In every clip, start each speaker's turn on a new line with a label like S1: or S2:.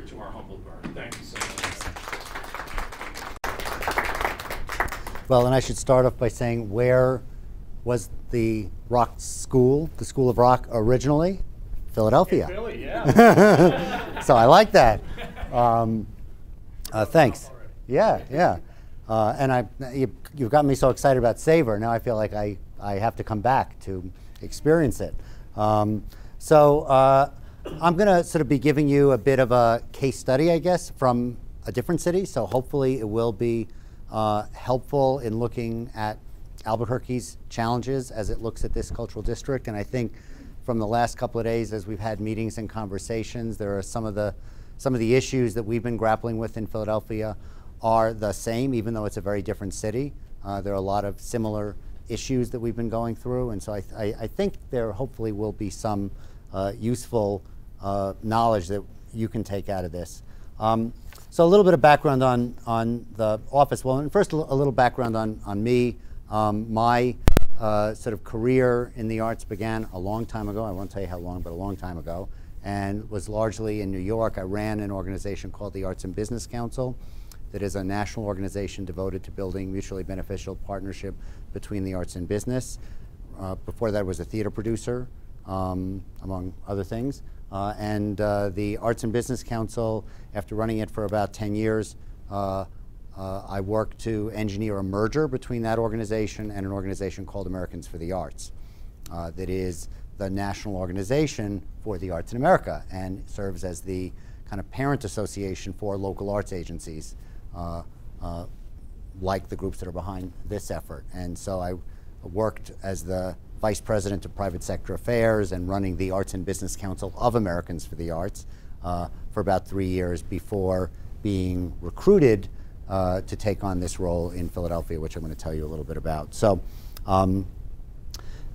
S1: to our humble bird. Thank you so much.
S2: Well, and I should start off by saying, where was the rock school, the School of Rock, originally? Philadelphia.
S1: In Philly, yeah.
S2: So I like that. Thanks. Yeah, yeah. And you've got me so excited about Savor. Now I feel like I have to come back to experience it. So I'm going to sort of be giving you a bit of a case study, I guess, from a different city. So hopefully it will be helpful in looking at Albuquerque's challenges as it looks at this cultural district. And I think from the last couple of days, as we've had meetings and conversations, there are some of the issues that we've been grappling with in Philadelphia are the same, even though it's a very different city. There are a lot of similar issues that we've been going through, and so I think there hopefully will be some useful knowledge that you can take out of this. So a little bit of background on the office. Well, and first a little background on me. My sort of career in the arts began a long time ago. I won't tell you how long, but a long time ago, and was largely in New York. I ran an organization called the Arts and Business Council that is a national organization devoted to building mutually beneficial partnership between the arts and business. Before that, I was a theater producer, among other things. And the Arts and Business Council, after running it for about 10 years, I worked to engineer a merger between that organization and an organization called Americans for the Arts. That is the national organization for the arts in America and serves as the kind of parent association for local arts agencies, like the groups that are behind this effort. And so I worked as the Vice President of Private Sector Affairs and running the Arts and Business Council of Americans for the Arts for about 3 years before being recruited to take on this role in Philadelphia, which I'm going to tell you a little bit about. So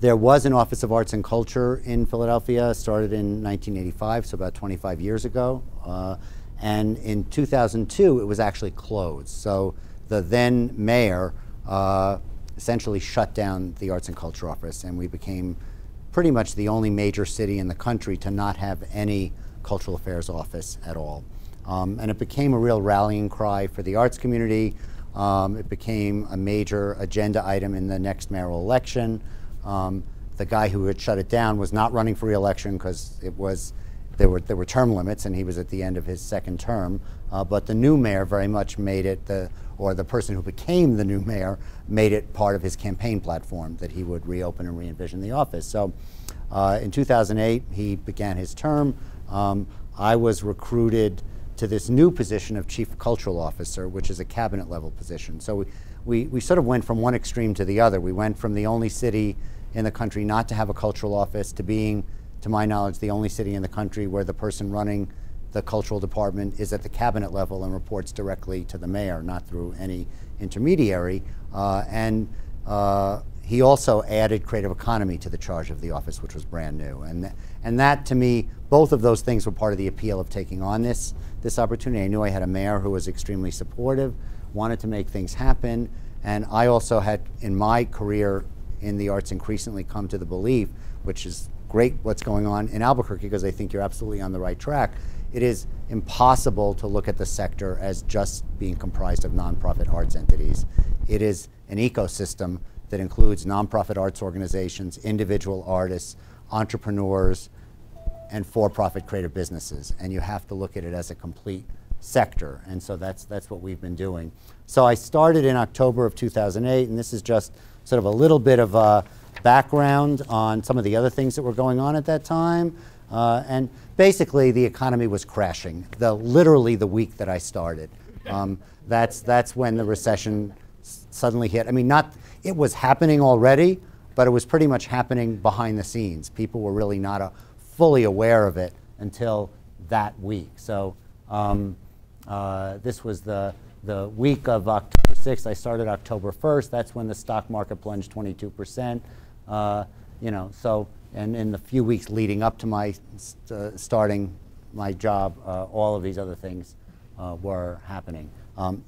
S2: there was an Office of Arts and Culture in Philadelphia, started in 1985, so about 25 years ago. And in 2002, it was actually closed. So the then mayor essentially shut down the Arts and Culture Office, and we became pretty much the only major city in the country to not have any cultural affairs office at all. And it became a real rallying cry for the arts community. It became a major agenda item in the next mayoral election. The guy who had shut it down was not running for re-election because there were term limits, and he was at the end of his second term. But the new mayor very much made it, or the person who became the new mayor made it part of his campaign platform that he would reopen and re-envision the office. So in 2008, he began his term. I was recruited to this new position of Chief Cultural Officer, which is a cabinet level position. So we sort of went from one extreme to the other. We went from the only city in the country not to have a cultural office to being, to my knowledge, the only city in the country where the person running the cultural department is at the cabinet level and reports directly to the mayor, not through any intermediary. He also added creative economy to the charge of the office, which was brand new. And that, to me, both of those things were part of the appeal of taking on this opportunity. I knew I had a mayor who was extremely supportive, wanted to make things happen, and I also had, in my career in the arts, increasingly come to the belief, which is great what's going on in Albuquerque, because I think you're absolutely on the right track. It is impossible to look at the sector as just being comprised of nonprofit arts entities. It is an ecosystem that includes nonprofit arts organizations, individual artists, entrepreneurs, and for-profit creative businesses. And you have to look at it as a complete sector. And so that's what we've been doing. So I started in October of 2008, and this is just sort of a little bit of a background on some of the other things that were going on at that time. And basically, the economy was crashing, literally the week that I started. That's when the recession suddenly hit. I mean, it was happening already, but it was pretty much happening behind the scenes. People were really not fully aware of it until that week. So this was the week of October 6th. I started October 1st. That's when the stock market plunged 22%. And in the few weeks leading up to my starting my job, all of these other things were happening. And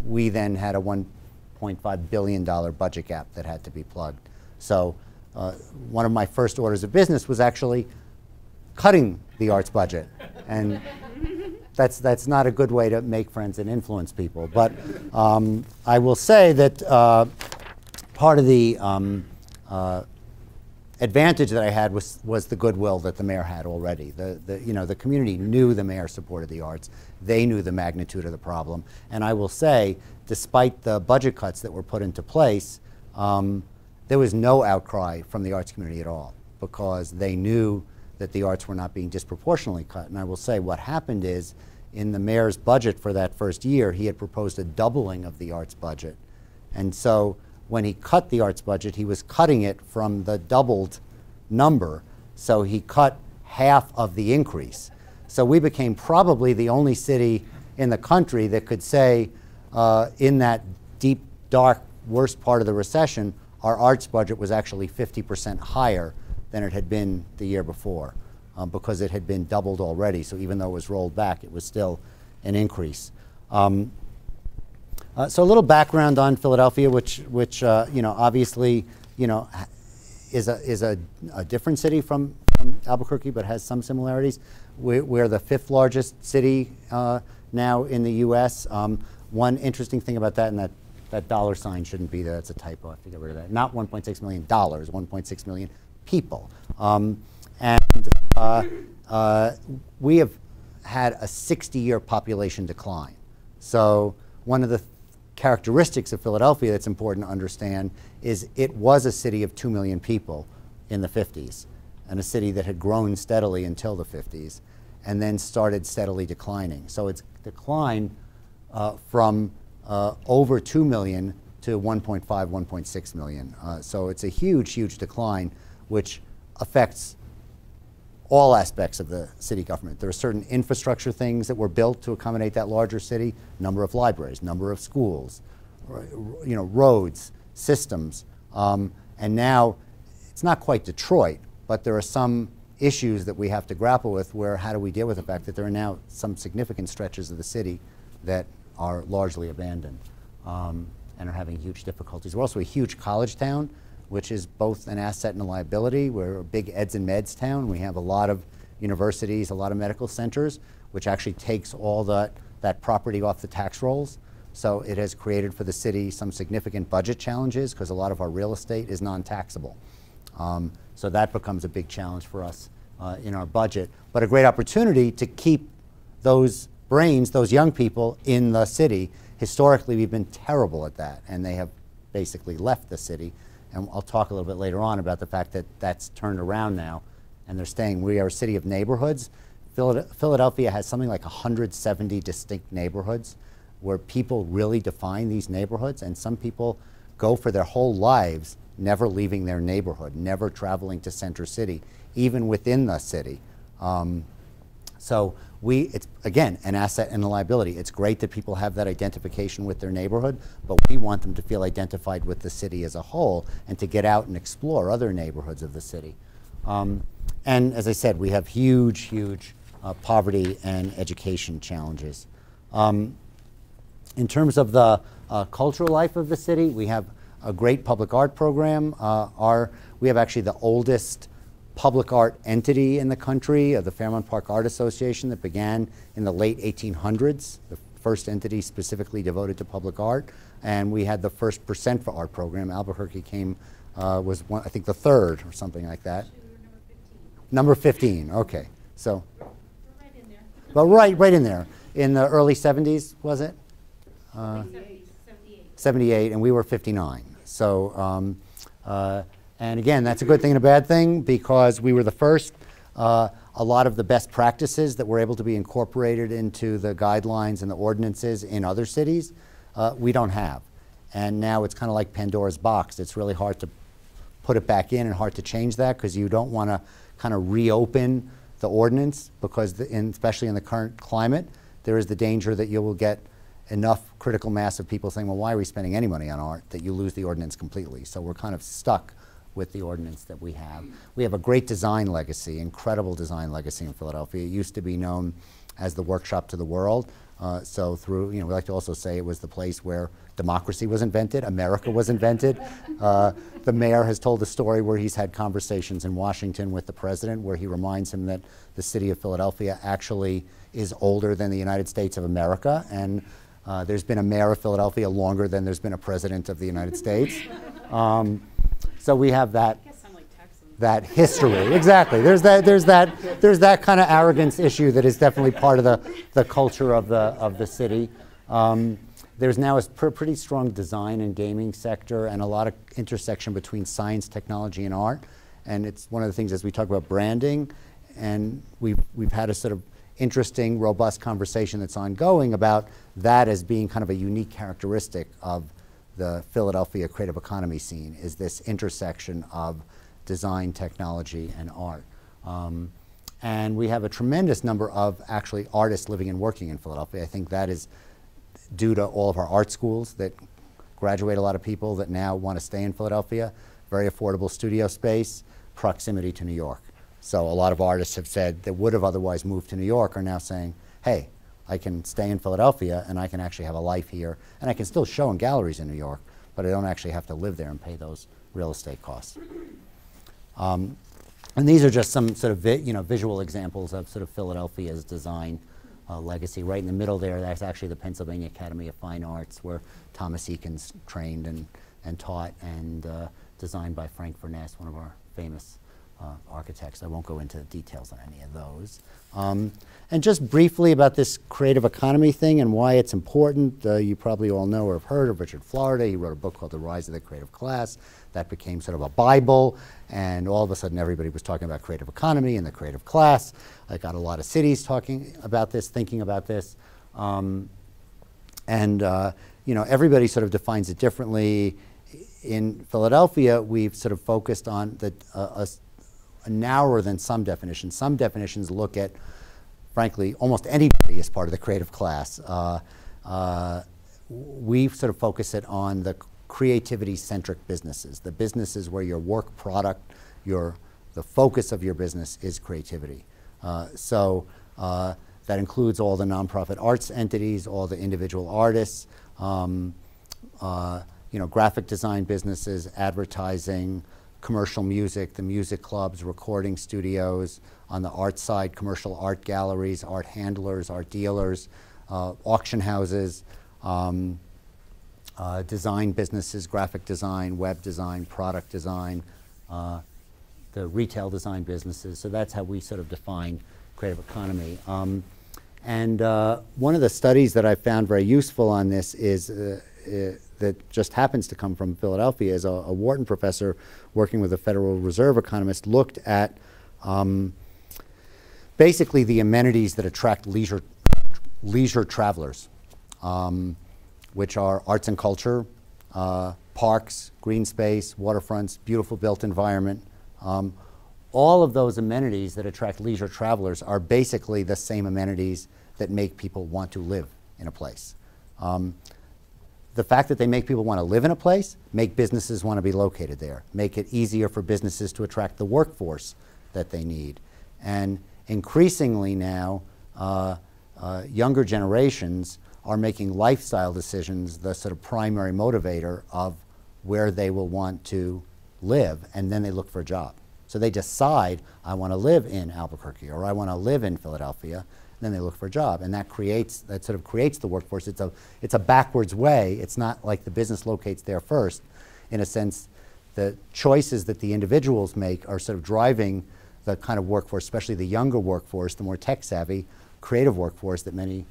S2: we then had a $1.5 billion budget gap that had to be plugged. So one of my first orders of business was actually cutting the arts budget. And that's not a good way to make friends and influence people. But I will say that part of the advantage that I had was the goodwill that the mayor had already. The community knew the mayor supported the arts. They knew the magnitude of the problem. And I will say, despite the budget cuts that were put into place, there was no outcry from the arts community at all, because they knew that the arts were not being disproportionately cut. And I will say what happened is, in the mayor's budget for that first year, he had proposed a doubling of the arts budget. And so when he cut the arts budget, he was cutting it from the doubled number. So he cut half of the increase. So we became probably the only city in the country that could say, in that deep, dark, worst part of the recession, our arts budget was actually 50% higher than it had been the year before, because it had been doubled already. So even though it was rolled back, it was still an increase. So a little background on Philadelphia, which obviously, is a different city from Albuquerque, but has some similarities. We're the 5th largest city now in the U.S. One interesting thing about that, and that dollar sign shouldn't be there. That's a typo. I have to get rid of that. Not $1.6 million, 1.6 million people. We have had a 60-year population decline. So one of the characteristics of Philadelphia that's important to understand is it was a city of 2 million people in the 50s, and a city that had grown steadily until the 50s, and then started steadily declining. So it's declined from over 2 million to 1.5, 1.6 million. So it's a huge, huge decline, which affects all aspects of the city government. There are certain infrastructure things that were built to accommodate that larger city: number of libraries, number of schools, roads, systems. And now it's not quite Detroit, but there are some issues that we have to grapple with, where how do we deal with the fact that there are now some significant stretches of the city that are largely abandoned and are having huge difficulties. We're also a huge college town, which is both an asset and a liability. We're a big eds and meds town. We have a lot of universities, a lot of medical centers, which actually takes all that property off the tax rolls. So it has created for the city some significant budget challenges, because a lot of our real estate is non-taxable. So that becomes a big challenge for us in our budget, but a great opportunity to keep those brains, those young people, in the city. Historically, we've been terrible at that, and they have basically left the city. And I'll talk a little bit later on about the fact that that's turned around now, and they're staying. We are a city of neighborhoods. Philadelphia has something like 170 distinct neighborhoods where people really define these neighborhoods, and some people go for their whole lives never leaving their neighborhood, never traveling to Center City, even within the city. So it's, again, an asset and a liability. It's great that people have that identification with their neighborhood, but we want them to feel identified with the city as a whole and to get out and explore other neighborhoods of the city. And as I said, we have huge, huge poverty and education challenges. In terms of the cultural life of the city, we have a great public art program. We have actually the oldest public art entity in the country, the Fairmount Park Art Association, that began in the late 1800s, the first entity specifically devoted to public art. And we had the first Percent for Art program. Albuquerque was I think the third or something like that. Number 15, okay. So,
S3: We're right in there.
S2: well, right in there. In the early 70s, was it?
S3: 78.
S2: 78, and we were 59. So, and again, that's a good thing and a bad thing, because we were the first. A lot of the best practices that were able to be incorporated into the guidelines and the ordinances in other cities, we don't have. And now it's kind of like Pandora's box. It's really hard to put it back in and hard to change that, because you don't want to kind of reopen the ordinance, because especially in the current climate, there is the danger that you will get enough critical mass of people saying, well, why are we spending any money on art, that you lose the ordinance completely. So we're kind of stuck with the ordinance that we have. We have a great design legacy, incredible design legacy in Philadelphia. It used to be known as the workshop to the world. So through, we like to also say it was the place where democracy was invented, America was invented. The mayor has told a story where he's had conversations in Washington with the president, where he reminds him that the city of Philadelphia actually is older than the United States of America, and there's been a mayor of Philadelphia longer than there's been a president of the United States. So we have that.
S3: I guess I'm like Texan.
S2: That history, exactly. There's that kind of arrogance issue that is definitely part of the culture of the city. There's now a pretty strong design and gaming sector, and a lot of intersection between science, technology, and art. And it's one of the things as we talk about branding, and we've had a sort of interesting, robust conversation that's ongoing about that as being kind of a unique characteristic of the Philadelphia creative economy scene, is this intersection of design, technology, and art. And we have a tremendous number of actually artists living and working in Philadelphia. I think that is due to all of our art schools that graduate a lot of people that now want to stay in Philadelphia, very affordable studio space, proximity to New York. So a lot of artists have said that would have otherwise moved to New York are now saying, hey, I can stay in Philadelphia and I can actually have a life here, and I can still show in galleries in New York, but I don't actually have to live there and pay those real estate costs. And these are just some sort of visual examples of sort of Philadelphia's design legacy. Right in the middle there, that's actually the Pennsylvania Academy of Fine Arts, where Thomas Eakins trained and taught, and designed by Frank Furness, one of our famous architects. I won't go into the details on any of those. And just briefly about this creative economy thing and why it's important. You probably all know or have heard of Richard Florida. He wrote a book called The Rise of the Creative Class. That became sort of a Bible, and all of a sudden everybody was talking about creative economy and the creative class. I got a lot of cities talking about this, thinking about this. Everybody sort of defines it differently. In Philadelphia, we've sort of focused on a narrower than some definitions. Some definitions look at, frankly, almost anybody as part of the creative class. We sort of focus it on the creativity-centric businesses, the businesses where your work product, the focus of your business is creativity. That includes all the nonprofit arts entities, all the individual artists, graphic design businesses, advertising, commercial music, the music clubs, recording studios. On the art side, commercial art galleries, art handlers, art dealers, auction houses, design businesses, graphic design, web design, product design, the retail design businesses. So that's how we sort of define creative economy. One of the studies that I found very useful on this is that just happens to come from Philadelphia is a Wharton professor working with a Federal Reserve economist looked at basically the amenities that attract leisure travelers, which are arts and culture, parks, green space, waterfronts, beautiful built environment. All of those amenities that attract leisure travelers are basically the same amenities that make people want to live in a place. The fact that they make people want to live in a place, make businesses want to be located there, make it easier for businesses to attract the workforce that they need. And increasingly now, younger generations are making lifestyle decisions the sort of primary motivator of where they will want to live, and then they look for a job. So they decide, I want to live in Albuquerque, or I want to live in Philadelphia, then they look for a job, and that sort of creates the workforce. It's a backwards way. It's not like the business locates there first. In a sense, the choices that the individuals make are sort of driving the kind of workforce, especially the younger workforce, the more tech-savvy, creative workforce that many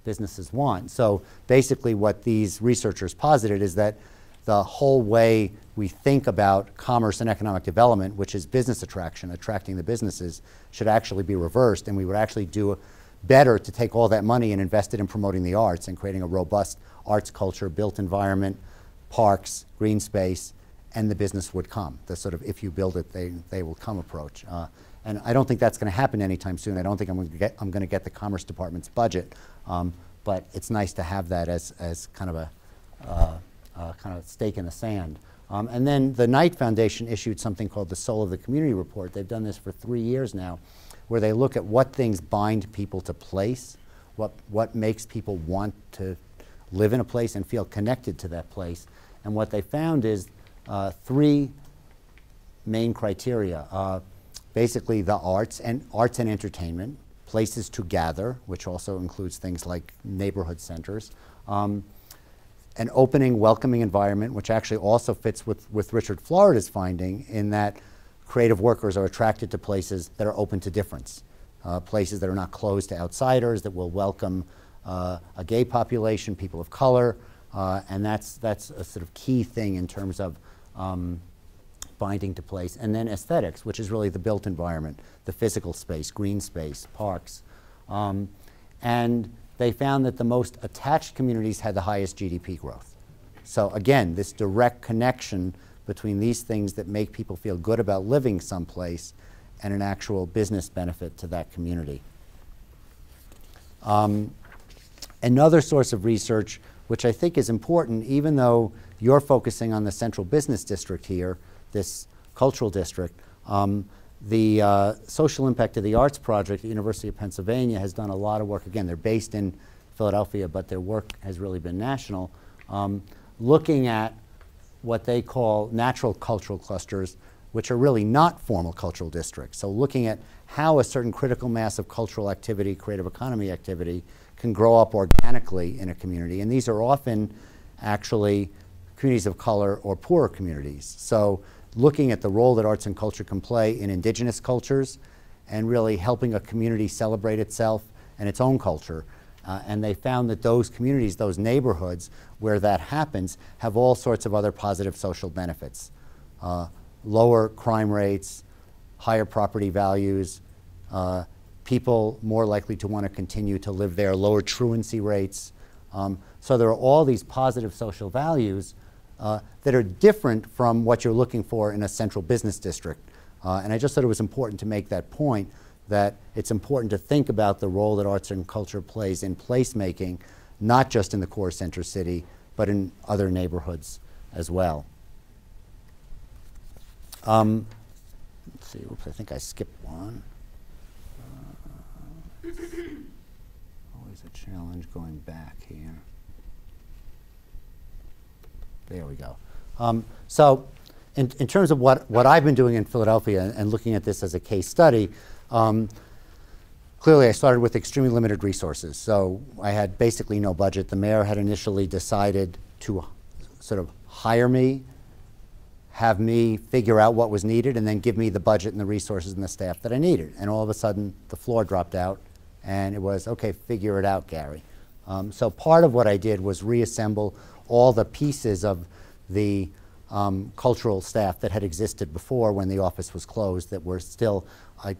S2: businesses want. So basically what these researchers posited is that the whole way we think about commerce and economic development, which is business attraction, attracting the businesses, should actually be reversed, and we would actually do better to take all that money and invest it in promoting the arts and creating a robust arts culture, built environment, parks, green space, and the business would come. The sort of if you build it, they will come approach. And I don't think that's going to happen anytime soon. I don't think I'm going to get the Commerce Department's budget, but it's nice to have that as kind of a stake in the sand. And then the Knight Foundation issued something called the Soul of the Community Report. They've done this for 3 years now, where they look at what things bind people to place, what makes people want to live in a place and feel connected to that place. And what they found is 3 main criteria. Basically the arts and entertainment, places to gather, which also includes things like neighborhood centers, an opening, welcoming environment, which actually also fits with Richard Florida's finding in that creative workers are attracted to places that are open to difference, places that are not closed to outsiders, that will welcome a gay population, people of color, and that's a sort of key thing in terms of binding to place. And then aesthetics, which is really the built environment, the physical space, green space, parks. And they found that the most attached communities had the highest GDP growth. So again, this direct connection between these things that make people feel good about living someplace and an actual business benefit to that community. Another source of research, which I think is important, even though you're focusing on the central business district here, this cultural district, the Social Impact of the Arts Project at University of Pennsylvania has done a lot of work. Again, they're based in Philadelphia, but their work has really been national, looking at what they call natural cultural clusters, which are really not formal cultural districts. So looking at how a certain critical mass of cultural activity, creative economy activity, can grow up organically in a community. And these are often actually communities of color or poorer communities. So looking at the role that arts and culture can play in indigenous cultures and really helping a community celebrate itself and its own culture. And they found that those communities, those neighborhoods where that happens, have all sorts of other positive social benefits. Lower crime rates, higher property values, people more likely to want to continue to live there, lower truancy rates. So there are all these positive social values that are different from what you're looking for in a central business district. And I just thought it was important to make that point, that it's important to think about the role that arts and culture plays in placemaking, not just in the core center city, but in other neighborhoods as well. Let's see, oops, I think I skipped one. Always a challenge going back here. There we go. So in terms of what I've been doing in Philadelphia and looking at this as a case study, clearly I started with extremely limited resources. So I had basically no budget. The mayor had initially decided to sort of hire me, have me figure out what was needed, and then give me the budget and the resources and the staff that I needed. And all of a sudden, the floor dropped out, and it was, okay, figure it out, Gary. So part of what I did was reassemble all the pieces of the cultural staff that had existed before when the office was closed that were still, I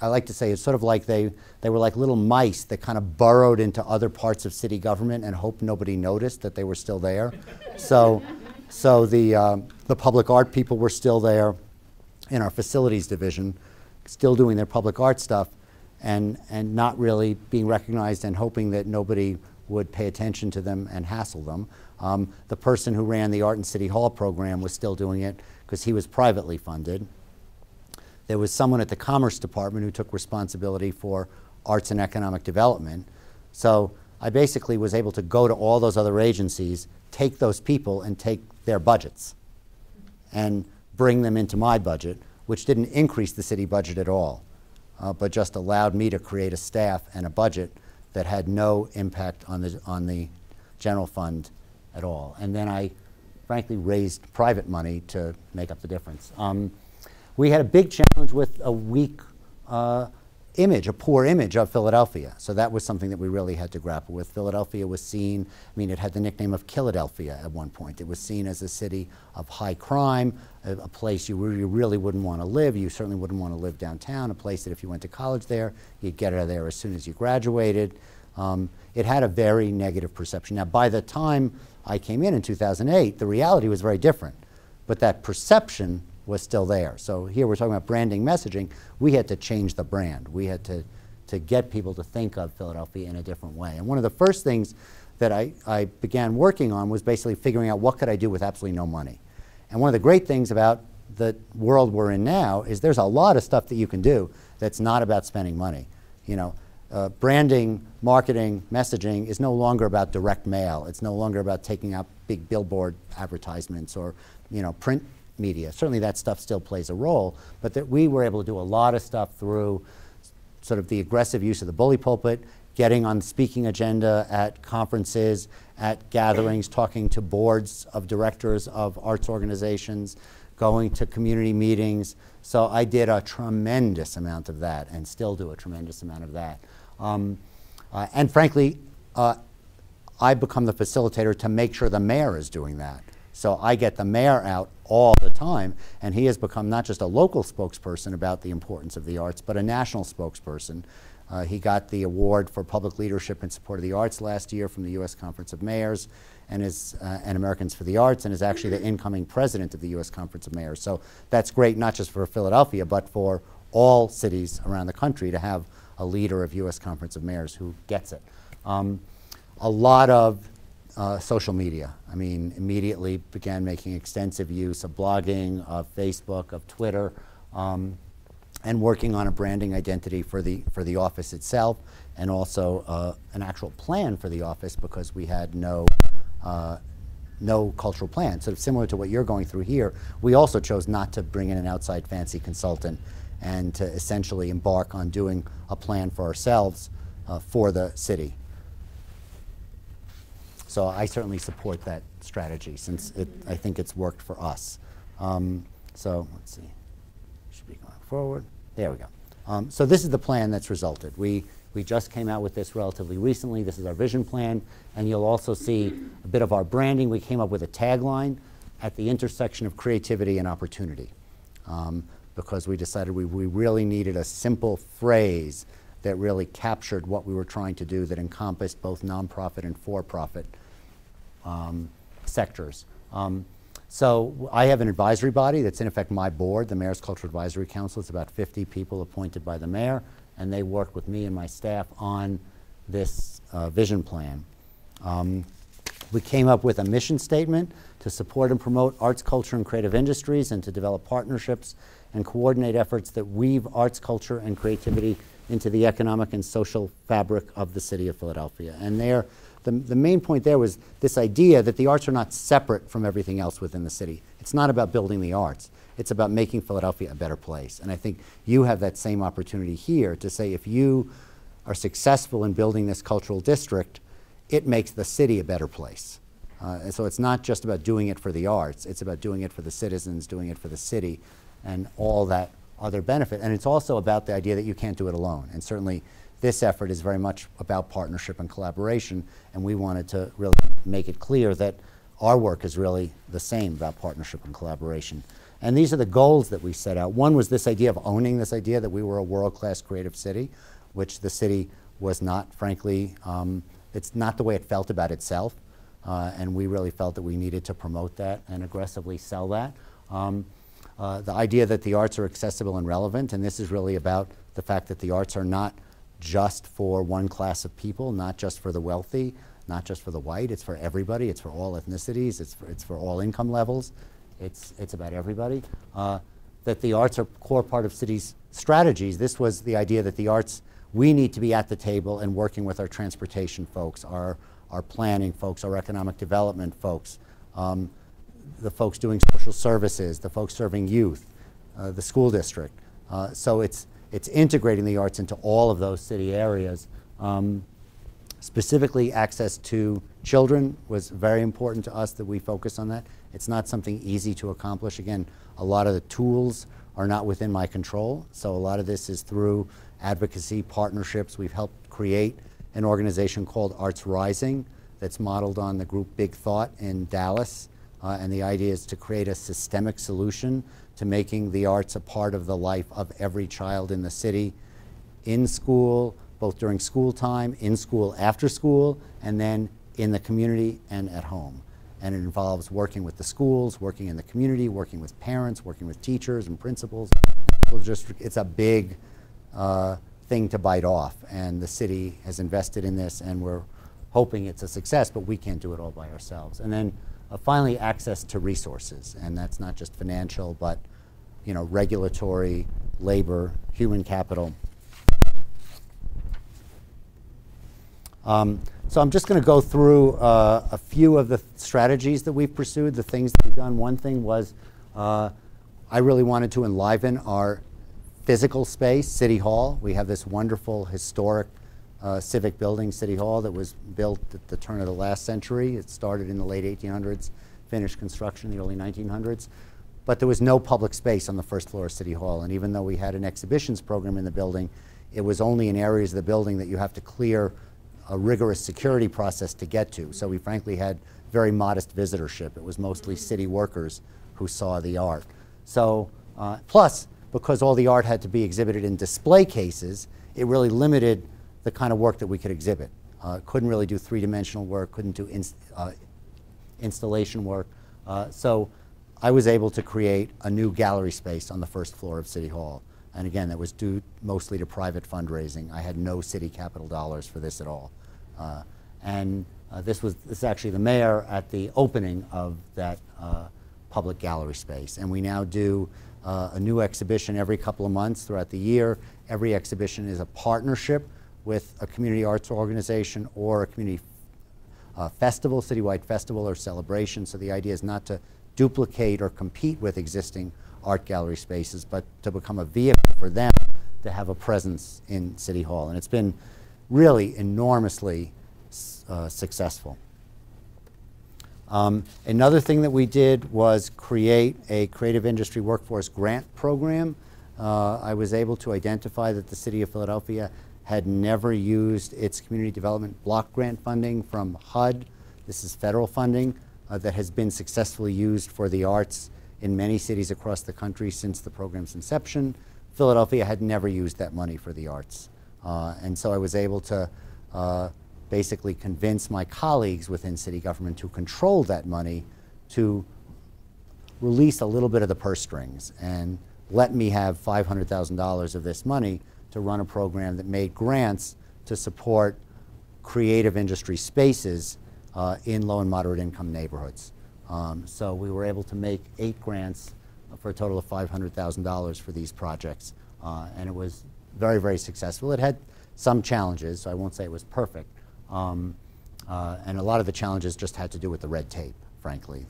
S2: like to say it's sort of like they were like little mice that kind of burrowed into other parts of city government and hoped nobody noticed that they were still there. So the public art people were still there in our facilities division, still doing their public art stuff and not really being recognized and hoping that nobody would pay attention to them and hassle them. The person who ran the Art in City Hall program was still doing it because he was privately funded. There was someone at the Commerce Department who took responsibility for arts and economic development. So I basically was able to go to all those other agencies, take those people and take their budgets and bring them into my budget, which didn't increase the city budget at all, but just allowed me to create a staff and a budget that had no impact on the general fund at all. And then I frankly raised private money to make up the difference. We had a big challenge with a weak image, a poor image of Philadelphia. So that was something that we really had to grapple with. Philadelphia was seen, I mean, it had the nickname of Killadelphia at one point. It was seen as a city of high crime, a place you really wouldn't want to live. You certainly wouldn't want to live downtown, a place that if you went to college there, you'd get out of there as soon as you graduated. It had a very negative perception. Now, by the time I came in 2008, the reality was very different, but that perception was still there. So here we're talking about branding messaging. We had to change the brand. We had to get people to think of Philadelphia in a different way. And one of the first things that I began working on was basically figuring out what could I do with absolutely no money. And one of the great things about the world we're in now is there's a lot of stuff that you can do that's not about spending money. You know, branding, marketing, messaging is no longer about direct mail. It's no longer about taking out big billboard advertisements or, you know, print media. Certainly that stuff still plays a role, but that we were able to do a lot of stuff through sort of the aggressive use of the bully pulpit, getting on the speaking agenda at conferences, at gatherings, talking to boards of directors of arts organizations, going to community meetings. So I did a tremendous amount of that and still do a tremendous amount of that. And frankly, I become the facilitator to make sure the mayor is doing that. So I get the mayor out all the time, and he has become not just a local spokesperson about the importance of the arts, but a national spokesperson. He got the award for public leadership in support of the arts last year from the U.S. Conference of Mayors and Americans for the Arts, and is actually the incoming president of the U.S. Conference of Mayors. So that's great, not just for Philadelphia, but for all cities around the country to have a leader of U.S. Conference of Mayors who gets it. A lot of social media. I mean, immediately began making extensive use of blogging, of Facebook, of Twitter, and working on a branding identity for the office itself, and also an actual plan for the office, because we had no cultural plan. So similar to what you're going through here, we also chose not to bring in an outside fancy consultant and to essentially embark on doing a plan for ourselves for the city. So I certainly support that strategy, since I think it's worked for us. So let's see, should be going forward. There we go. So this is the plan that's resulted. We just came out with this relatively recently. This is our vision plan, and you'll also see a bit of our branding. We came up with a tagline, at the intersection of creativity and opportunity, because we decided we really needed a simple phrase that really captured what we were trying to do, that encompassed both nonprofit and for-profit sectors. So I have an advisory body that's in effect my board, the Mayor's Cultural Advisory Council. It's about 50 people appointed by the mayor, and they work with me and my staff on this vision plan. We came up with a mission statement to support and promote arts, culture, and creative industries, and to develop partnerships and coordinate efforts that weave arts, culture, and creativity into the economic and social fabric of the city of Philadelphia. And there, the main point there was this idea that the arts are not separate from everything else within the city. It's not about building the arts. It's about making Philadelphia a better place. And I think you have that same opportunity here to say, if you are successful in building this cultural district, it makes the city a better place. And so it's not just about doing it for the arts. It's about doing it for the citizens, doing it for the city, and all that other benefit. And it's also about the idea that you can't do it alone. And certainly this effort is very much about partnership and collaboration, and we wanted to really make it clear that our work is really the same, about partnership and collaboration. And these are the goals that we set out. One was this idea of owning this idea that we were a world-class creative city, which the city was not, frankly. It's not the way it felt about itself, and we really felt that we needed to promote that and aggressively sell that. The idea that the arts are accessible and relevant, and this is really about the fact that the arts are not just for one class of people, not just for the wealthy, not just for the white. It's for everybody. It's for all ethnicities. It's for all income levels. It's about everybody. That the arts are a core part of cities' strategies. This was the idea that the arts, we need to be at the table and working with our transportation folks, our planning folks, our economic development folks, the folks doing social services, the folks serving youth, the school district. So it's integrating the arts into all of those city areas. Specifically, access to children was very important to us, that we focus on that. It's not something easy to accomplish. Again, a lot of the tools are not within my control, so a lot of this is through advocacy, partnerships. We've helped create an organization called Arts Rising that's modeled on the group Big Thought in Dallas, and the idea is to create a systemic solution to making the arts a part of the life of every child in the city, in school, both during school time, in school after school, and then in the community and at home. And it involves working with the schools, working in the community, working with parents, working with teachers and principals. It's a big thing to bite off, and the city has invested in this, and we're hoping it's a success, but we can't do it all by ourselves. And then finally, access to resources, and that's not just financial, but regulatory, labor, human capital. So I'm just going to go through a few of the strategies that we've pursued, the things that we've done. One thing was I really wanted to enliven our physical space, City Hall. We have this wonderful historic civic building, City Hall, that was built at the turn of the last century. It started in the late 1800s, finished construction in the early 1900s. But there was no public space on the first floor of City Hall. And even though we had an exhibitions program in the building, it was only in areas of the building that you have to clear a rigorous security process to get to. So we frankly had very modest visitorship. It was mostly city workers who saw the art. So, plus, because all the art had to be exhibited in display cases, it really limited the kind of work that we could exhibit. Couldn't really do three-dimensional work, couldn't do installation work. So I was able to create a new gallery space on the first floor of City Hall. And again, that was due mostly to private fundraising. I had no city capital dollars for this at all. This is actually the mayor at the opening of that public gallery space. And we now do a new exhibition every couple of months throughout the year. Every exhibition is a partnership with a community arts organization or a community festival, citywide festival or celebration. So the idea is not to duplicate or compete with existing art gallery spaces, but to become a vehicle for them to have a presence in City Hall. And it's been really enormously successful. Another thing that we did was create a creative industry workforce grant program. I was able to identify that the city of Philadelphia had never used its community development block grant funding from HUD. This is federal funding that has been successfully used for the arts in many cities across the country since the program's inception. Philadelphia had never used that money for the arts. And so I was able to basically convince my colleagues within city government who control that money to release a little bit of the purse strings and let me have $500,000 of this money to run a program that made grants to support creative industry spaces in low and moderate income neighborhoods. So we were able to make 8 grants for a total of $500,000 for these projects. And it was very, very successful. It had some challenges, so I won't say it was perfect. And a lot of the challenges just had to do with the red tape, frankly.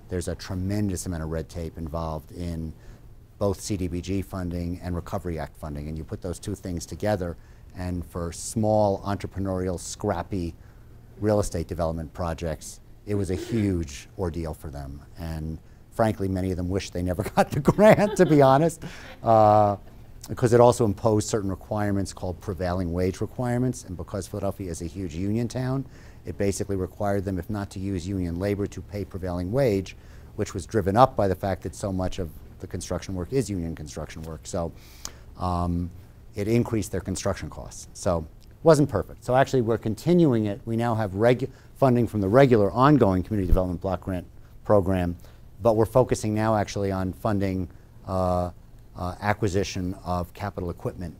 S2: There's a tremendous amount of red tape involved in both CDBG funding and Recovery Act funding. And you put those two things together, and for small, entrepreneurial, scrappy real estate development projects, it was a huge ordeal for them. And frankly, many of them wish they never got the grant, to be honest, because it also imposed certain requirements called prevailing wage requirements. And because Philadelphia is a huge union town, it basically required them, if not to use union labor, to pay prevailing wage, which was driven up by the fact that so much of the construction work is union construction work. So it increased their construction costs. So it wasn't perfect. So actually, we're continuing it. We now have funding from the regular ongoing community development block grant program, but we're focusing now actually on funding acquisition of capital equipment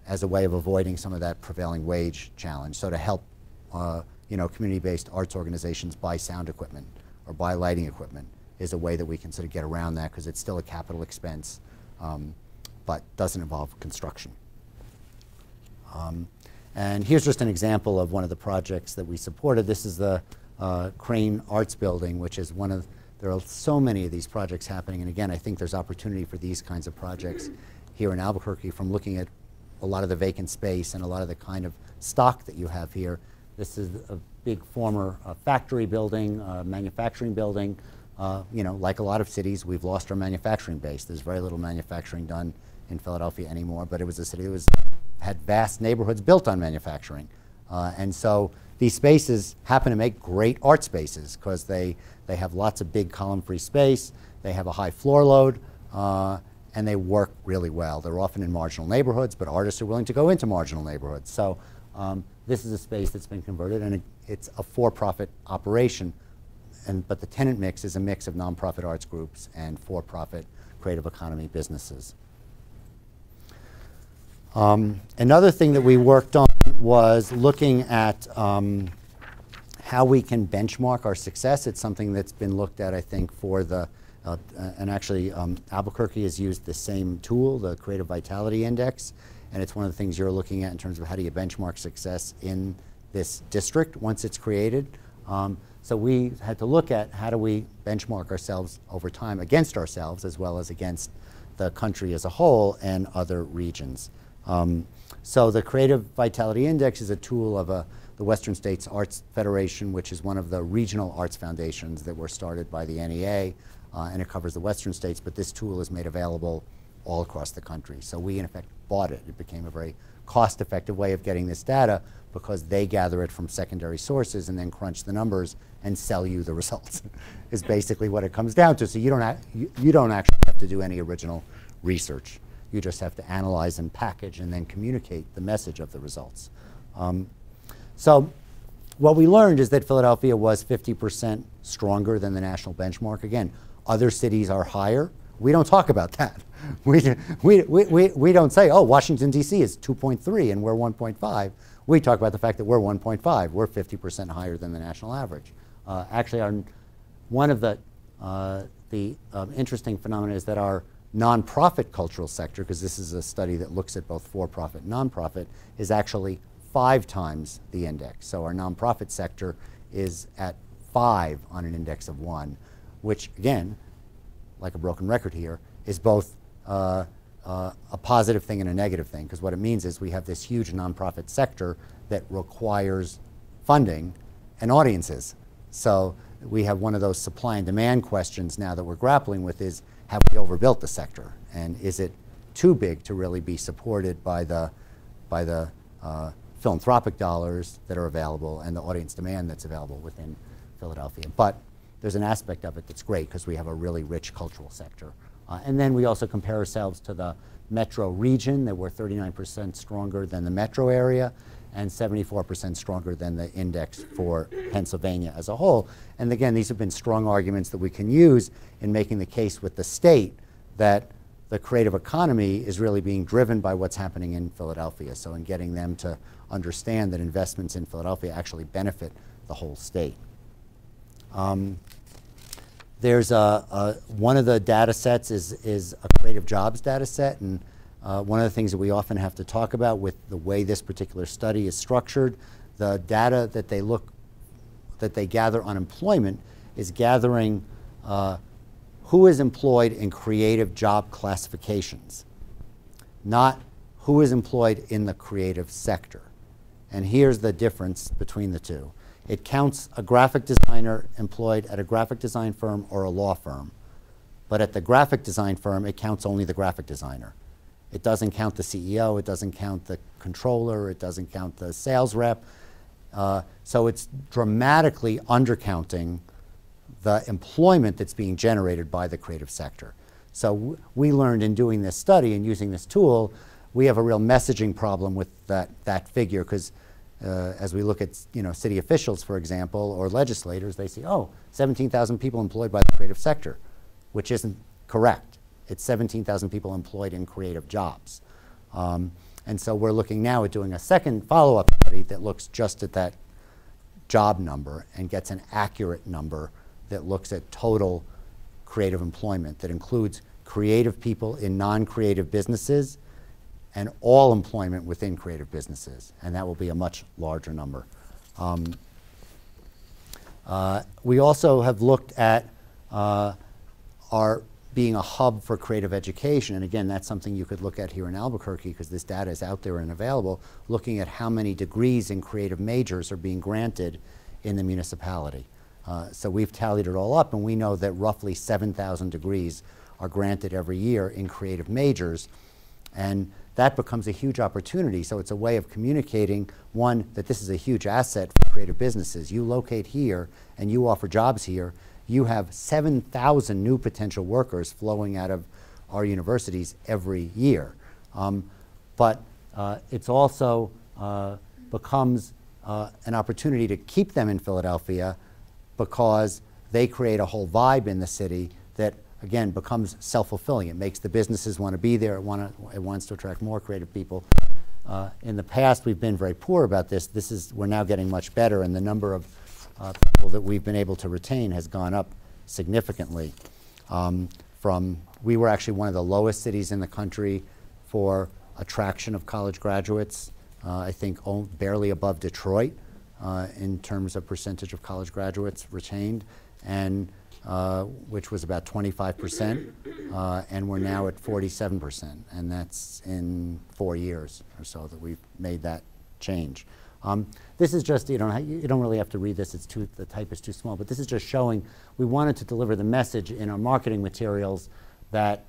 S2: as a way of avoiding some of that prevailing wage challenge. So to help community-based arts organizations buy sound equipment or buy lighting equipment is a way that we can sort of get around that, because it's still a capital expense, but doesn't involve construction. And here's just an example of one of the projects that we supported. This is the Crane Arts Building, which is there are so many of these projects happening. And again, I think there's opportunity for these kinds of projects here in Albuquerque from looking at a lot of the vacant space and a lot of the kind of stock that you have here. This is a big former factory building, manufacturing building. Like a lot of cities, we've lost our manufacturing base. There's very little manufacturing done in Philadelphia anymore, but it was a city that had vast neighborhoods built on manufacturing. And so these spaces happen to make great art spaces because they have lots of big column-free space, they have a high floor load, and they work really well. They're often in marginal neighborhoods, but artists are willing to go into marginal neighborhoods. So this is a space that's been converted, and it's a for-profit operation. But the tenant mix is a mix of nonprofit arts groups and for-profit creative economy businesses. Another thing that we worked on was looking at how we can benchmark our success. It's something that's been looked at, I think, for the, and actually Albuquerque has used the same tool, the Creative Vitality Index, and it's one of the things you're looking at in terms of how do you benchmark success in this district once it's created. So we had to look at how do we benchmark ourselves over time against ourselves as well as against the country as a whole and other regions. So the Creative Vitality Index is a tool of the Western States Arts Federation, which is one of the regional arts foundations that were started by the NEA, and it covers the Western states, but this tool is made available all across the country. So we, in effect, bought it. It became a very cost-effective way of getting this data because they gather it from secondary sources and then crunch the numbers and sell you the results, is basically what it comes down to. So you don't actually have to do any original research. You just have to analyze and package and then communicate the message of the results. So what we learned is that Philadelphia was 50% stronger than the national benchmark. Again, other cities are higher. We don't talk about that. We don't say, oh, Washington, D.C. is 2.3 and we're 1.5. We talk about the fact that we're 1.5. We're 50% higher than the national average. Actually, one of the interesting phenomena is that our nonprofit cultural sector, because this is a study that looks at both for-profit and nonprofit, is actually 5 times the index. So our nonprofit sector is at 5 on an index of 1, which, again, like a broken record here, is both a positive thing and a negative thing, because what it means is we have this huge nonprofit sector that requires funding and audiences. So we have one of those supply and demand questions now that we're grappling with is, have we overbuilt the sector? And is it too big to really be supported by the philanthropic dollars that are available and the audience demand that's available within Philadelphia? But there's an aspect of it that's great because we have a really rich cultural sector. And then we also compare ourselves to the metro region that we're 39% stronger than the metro area and 74% stronger than the index for Pennsylvania as a whole. And again, these have been strong arguments that we can use in making the case with the state that the creative economy is really being driven by what's happening in Philadelphia. So in getting them to understand that investments in Philadelphia actually benefit the whole state. There's one of the data sets is a creative jobs data set, and one of the things that we often have to talk about with the way this particular study is structured, the data that they gather on employment is gathering who is employed in creative job classifications, not who is employed in the creative sector. And here's the difference between the two. It counts a graphic designer employed at a graphic design firm or a law firm. But at the graphic design firm, it counts only the graphic designer. It doesn't count the CEO, it doesn't count the controller, it doesn't count the sales rep. So it's dramatically undercounting the employment that's being generated by the creative sector. So we learned in doing this study and using this tool, we have a real messaging problem with that figure, because as we look at city officials, for example, or legislators, they say, oh, 17,000 people employed by the creative sector, which isn't correct. It's 17,000 people employed in creative jobs. And so we're looking now at doing a second follow-up study that looks just at that job number and gets an accurate number that looks at total creative employment that includes creative people in non-creative businesses and all employment within creative businesses, and that will be a much larger number. We also have looked at our being a hub for creative education, and again, that's something you could look at here in Albuquerque because this data is out there and available, looking at how many degrees in creative majors are being granted in the municipality. So we've tallied it all up, and we know that roughly 7,000 degrees are granted every year in creative majors, and that becomes a huge opportunity. So it's a way of communicating, one, that this is a huge asset for creative businesses. You locate here and you offer jobs here, you have 7,000 new potential workers flowing out of our universities every year. But it's also becomes an opportunity to keep them in Philadelphia because they create a whole vibe in the city that, again, becomes self-fulfilling. It makes the businesses want to be there. It wants to attract more creative people. In the past, we've been very poor about this. We're now getting much better, and the number of people that we've been able to retain has gone up significantly. We were actually one of the lowest cities in the country for attraction of college graduates. I think barely above Detroit in terms of percentage of college graduates retained. And which was about 25%, and we're now at 47%, and that's in 4 years or so that we've made that change. This is just, you don't really have to read this, the type is too small, but this is just showing we wanted to deliver the message in our marketing materials that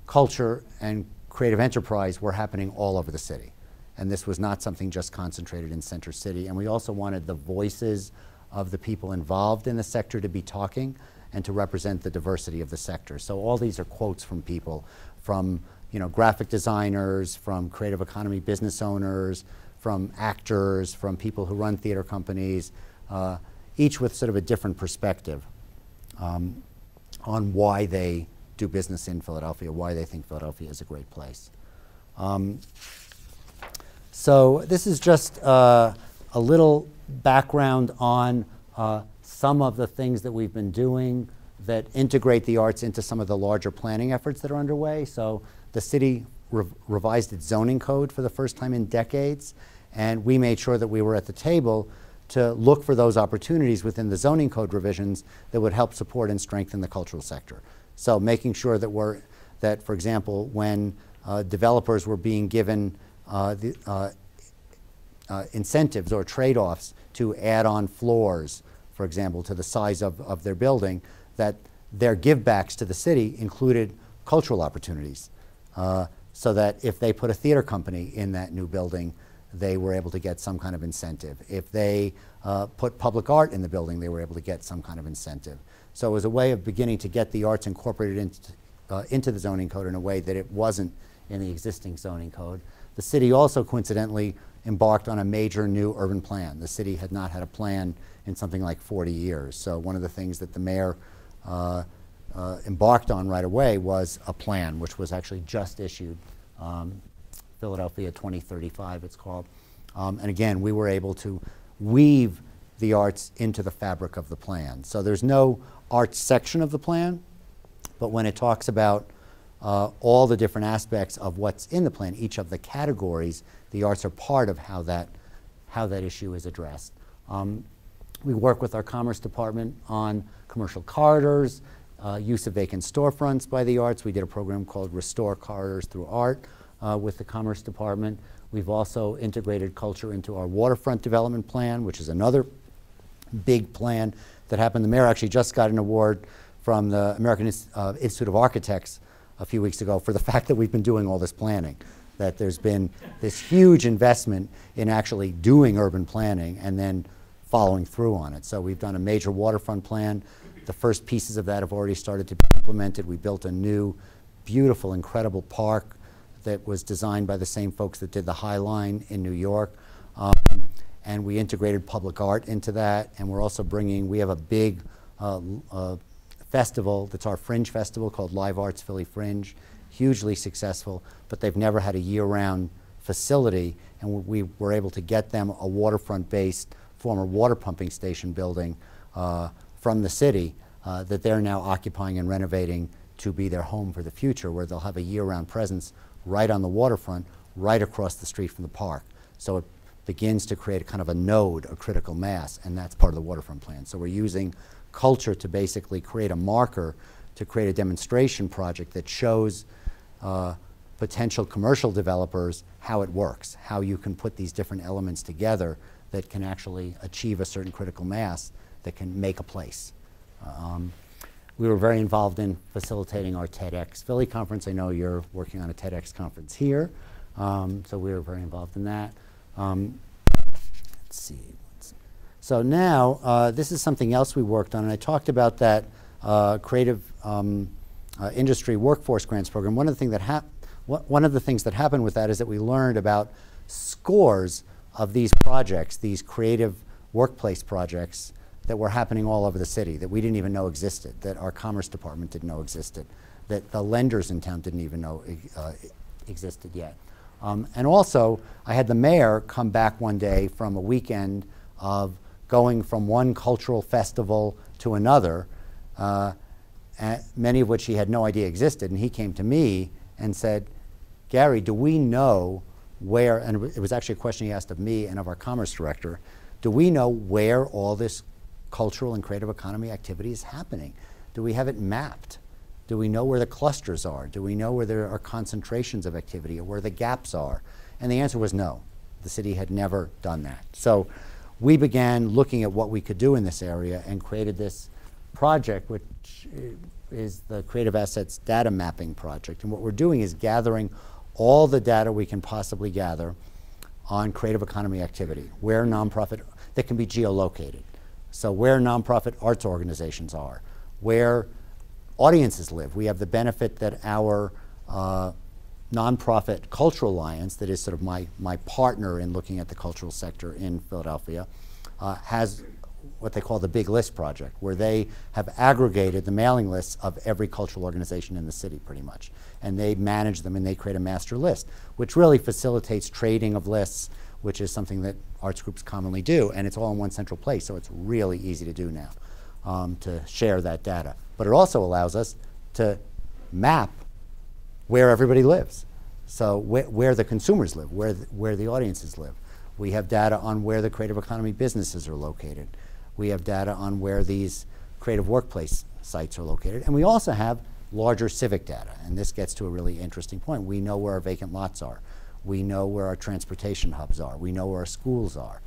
S2: culture and creative enterprise were happening all over the city. And this was not something just concentrated in Center City. And we also wanted the voices of the people involved in the sector to be talking and to represent the diversity of the sector. So all these are quotes from people, from graphic designers, from creative economy business owners, from actors, from people who run theater companies, each with sort of a different perspective on why they do business in Philadelphia, why they think Philadelphia is a great place. So this is just a little background on some of the things that we've been doing that integrate the arts into some of the larger planning efforts that are underway. So the city revised its zoning code for the first time in decades, and we made sure that we were at the table to look for those opportunities within the zoning code revisions that would help support and strengthen the cultural sector. So making sure that for example, when developers were being given incentives or trade-offs to add on floors, for example, to the size of their building, that their givebacks to the city included cultural opportunities, so that if they put a theater company in that new building, they were able to get some kind of incentive. If they put public art in the building, they were able to get some kind of incentive. So it was a way of beginning to get the arts incorporated into the zoning code in a way that it wasn't in the existing zoning code. The city also coincidentally embarked on a major new urban plan. The city had not had a plan in something like 40 years. So one of the things that the mayor embarked on right away was a plan, which was actually just issued, Philadelphia 2035 it's called. And again, we were able to weave the arts into the fabric of the plan. So there's no arts section of the plan, but when it talks about all the different aspects of what's in the plan, each of the categories, the arts are part of how that issue is addressed. We work with our Commerce Department on commercial corridors, use of vacant storefronts by the arts. We did a program called Restore Corridors Through Art with the Commerce Department. We've also integrated culture into our waterfront development plan, which is another big plan that happened. The mayor actually just got an award from the American Institute of Architects a few weeks ago for the fact that we've been doing all this planning, that there's been this huge investment in actually doing urban planning and then following through on it. So we've done a major waterfront plan. The first pieces of that have already started to be implemented. We built a new, beautiful, incredible park that was designed by the same folks that did the High Line in New York. And we integrated public art into that. And we're also we have a big festival that's our Fringe Festival called Live Arts Philly Fringe, hugely successful, but they've never had a year-round facility, and we were able to get them a waterfront-based former water pumping station building from the city that they're now occupying and renovating to be their home for the future, where they'll have a year-round presence right on the waterfront, right across the street from the park. So it begins to create a kind of a node, a critical mass, and that's part of the waterfront plan. So we're using culture to basically create a marker, to create a demonstration project that shows potential commercial developers how it works, how you can put these different elements together that can actually achieve a certain critical mass that can make a place. We were very involved in facilitating our TEDx Philly conference. I know you're working on a TEDx conference here, so we were very involved in that. Let's see. So now, this is something else we worked on, and I talked about that creative industry workforce grants program. One of the things that happened with that is that we learned about scores of these projects, these creative workplace projects that were happening all over the city that we didn't even know existed, that our Commerce Department didn't know existed, that the lenders in town didn't even know existed yet. And also, I had the mayor come back one day from a weekend of going from one cultural festival to another, many of which he had no idea existed, and he came to me and said, Gary, do we know where, and it was actually a question he asked of me and of our commerce director, do we know where all this cultural and creative economy activity is happening? Do we have it mapped? Do we know where the clusters are? Do we know where there are concentrations of activity or where the gaps are? And the answer was no. The city had never done that. So we began looking at what we could do in this area and created this project, which is the Creative Assets Data Mapping Project. And what we're doing is gathering all the data we can possibly gather on creative economy activity, where nonprofit, that can be geolocated. So where nonprofit arts organizations are, where audiences live. We have the benefit that our nonprofit cultural alliance, that is sort of my partner in looking at the cultural sector in Philadelphia, has what they call the Big List Project, where they have aggregated the mailing lists of every cultural organization in the city pretty much. And they manage them and they create a master list, which really facilitates trading of lists, which is something that arts groups commonly do, and it's all in one central place, so it's really easy to do now, to share that data. But it also allows us to map where everybody lives. So where the consumers live, where the audiences live. We have data on where the creative economy businesses are located. We have data on where these creative workplace sites are located. And we also have larger civic data. And this gets to a really interesting point. We know where our vacant lots are. We know where our transportation hubs are. We know where our schools are.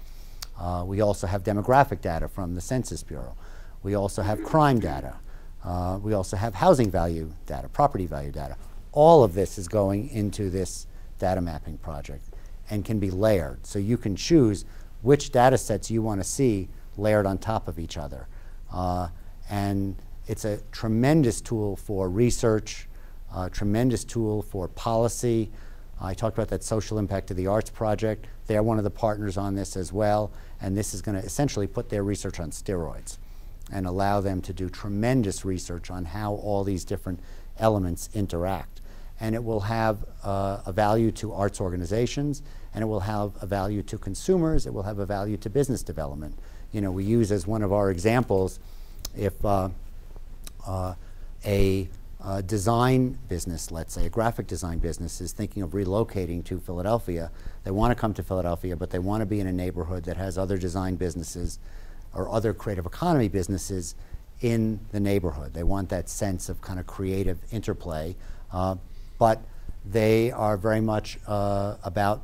S2: We also have demographic data from the Census Bureau. We also have crime data. We also have housing value data, property value data. All of this is going into this data mapping project and can be layered. So you can choose which data sets you want to see layered on top of each other. And it's a tremendous tool for research, a tremendous tool for policy. I talked about that social impact of the arts project. They're one of the partners on this as well. And this is going to essentially put their research on steroids and allow them to do tremendous research on how all these different elements interact. And it will have a value to arts organizations, and it will have a value to consumers. It will have a value to business development. You know, we use as one of our examples, if a design business, let's say a graphic design business, is thinking of relocating to Philadelphia. They want to come to Philadelphia, but they want to be in a neighborhood that has other design businesses or other creative economy businesses in the neighborhood. They want that sense of kind of creative interplay. But they are very much about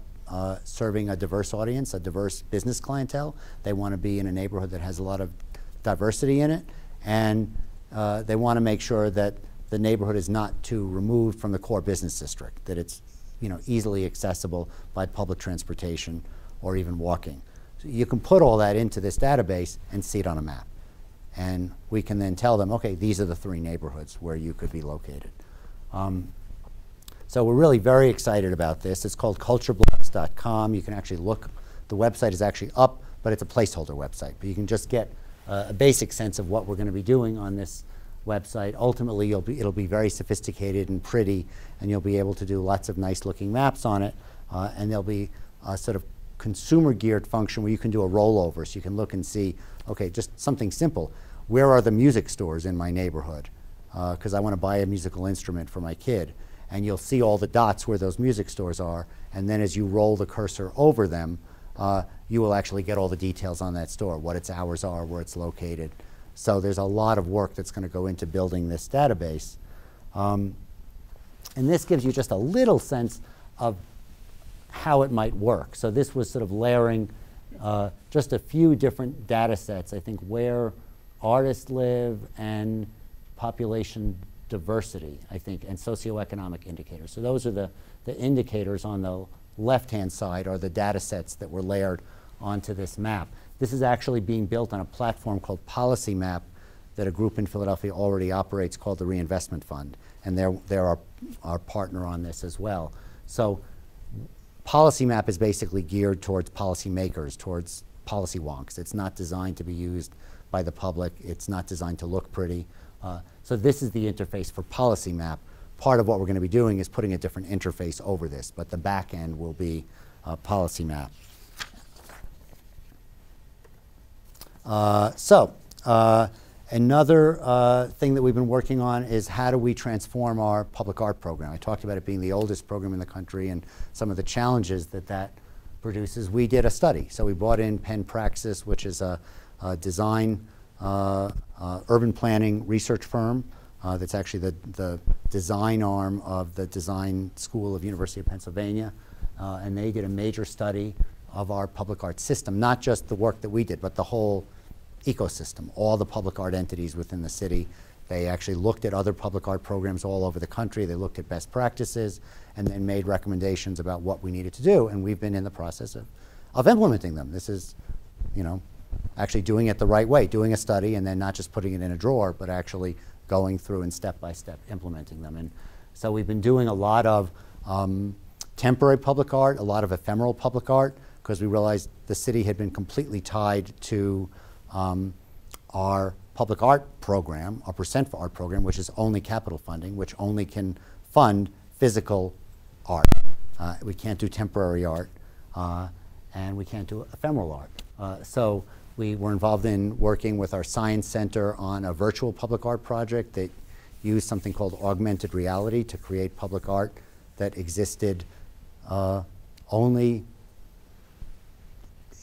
S2: serving a diverse audience, a diverse business clientele. They want to be in a neighborhood that has a lot of diversity in it, and they want to make sure that the neighborhood is not too removed from the core business district, that it's, you know, easily accessible by public transportation or even walking. So you can put all that into this database and see it on a map. And we can then tell them, okay, these are the 3 neighborhoods where you could be located. So we're really very excited about this. It's called cultureblocks.com. You can actually look, the website is actually up, but it's a placeholder website. But you can just get a basic sense of what we're going to be doing on this website. Ultimately, it'll be very sophisticated and pretty, and you'll be able to do lots of nice looking maps on it. And there'll be a sort of consumer geared function where you can do a rollover, so you can look and see, okay, just something simple. Where are the music stores in my neighborhood? Because I want to buy a musical instrument for my kid. And you'll see all the dots where those music stores are, and then as you roll the cursor over them, you will actually get all the details on that store, what its hours are, where it's located. So there's a lot of work that's going to go into building this database. And this gives you just a little sense of how it might work. So this was sort of layering just a few different data sets, I think, where artists live and population diversity, I think, and socioeconomic indicators. So those are the indicators on the left-hand side, are the data sets that were layered onto this map. This is actually being built on a platform called Policy Map that a group in Philadelphia already operates called the Reinvestment Fund, and they're our partner on this as well. So Policy Map is basically geared towards policymakers, towards policy wonks. It's not designed to be used by the public. It's not designed to look pretty. So this is the interface for Policy Map. Part of what we're going to be doing is putting a different interface over this, but the back end will be Policy Map. Another thing that we've been working on is how do we transform our public art program. I talked about it being the oldest program in the country and some of the challenges that produces. We did a study. So we brought in Penn Praxis, which is a design urban planning research firm that's actually the design arm of the Design School of University of Pennsylvania. And they did a major study of our public art system, not just the work that we did, but the whole ecosystem, all the public art entities within the city. They actually looked at other public art programs all over the country. They looked at best practices and then made recommendations about what we needed to do. And we've been in the process of implementing them. This is, you know, actually doing it the right way, doing a study and then not just putting it in a drawer, but actually going through and step by step implementing them. And so we've been doing a lot of temporary public art, a lot of ephemeral public art, because we realized the city had been completely tied to our public art program, our percent for art program, which is only capital funding, which only can fund physical art. We can't do temporary art, and we can't do ephemeral art. So we were involved in working with our science center on a virtual public art project that used something called augmented reality to create public art that existed only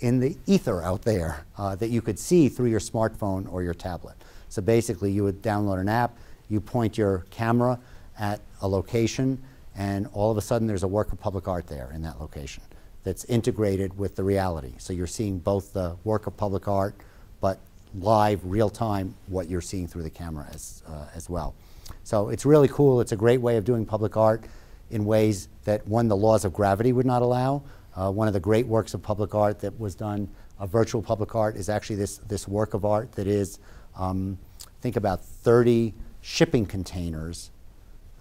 S2: in the ether out there that you could see through your smartphone or your tablet. So basically you would download an app, you point your camera at a location, and all of a sudden there's a work of public art there in that location that's integrated with the reality. So you're seeing both the work of public art, but live, real time, what you're seeing through the camera as well. So it's really cool. It's a great way of doing public art in ways that, one, the laws of gravity would not allow. One of the great works of public art that was done, virtual public art, is actually this work of art that is, think about 30 shipping containers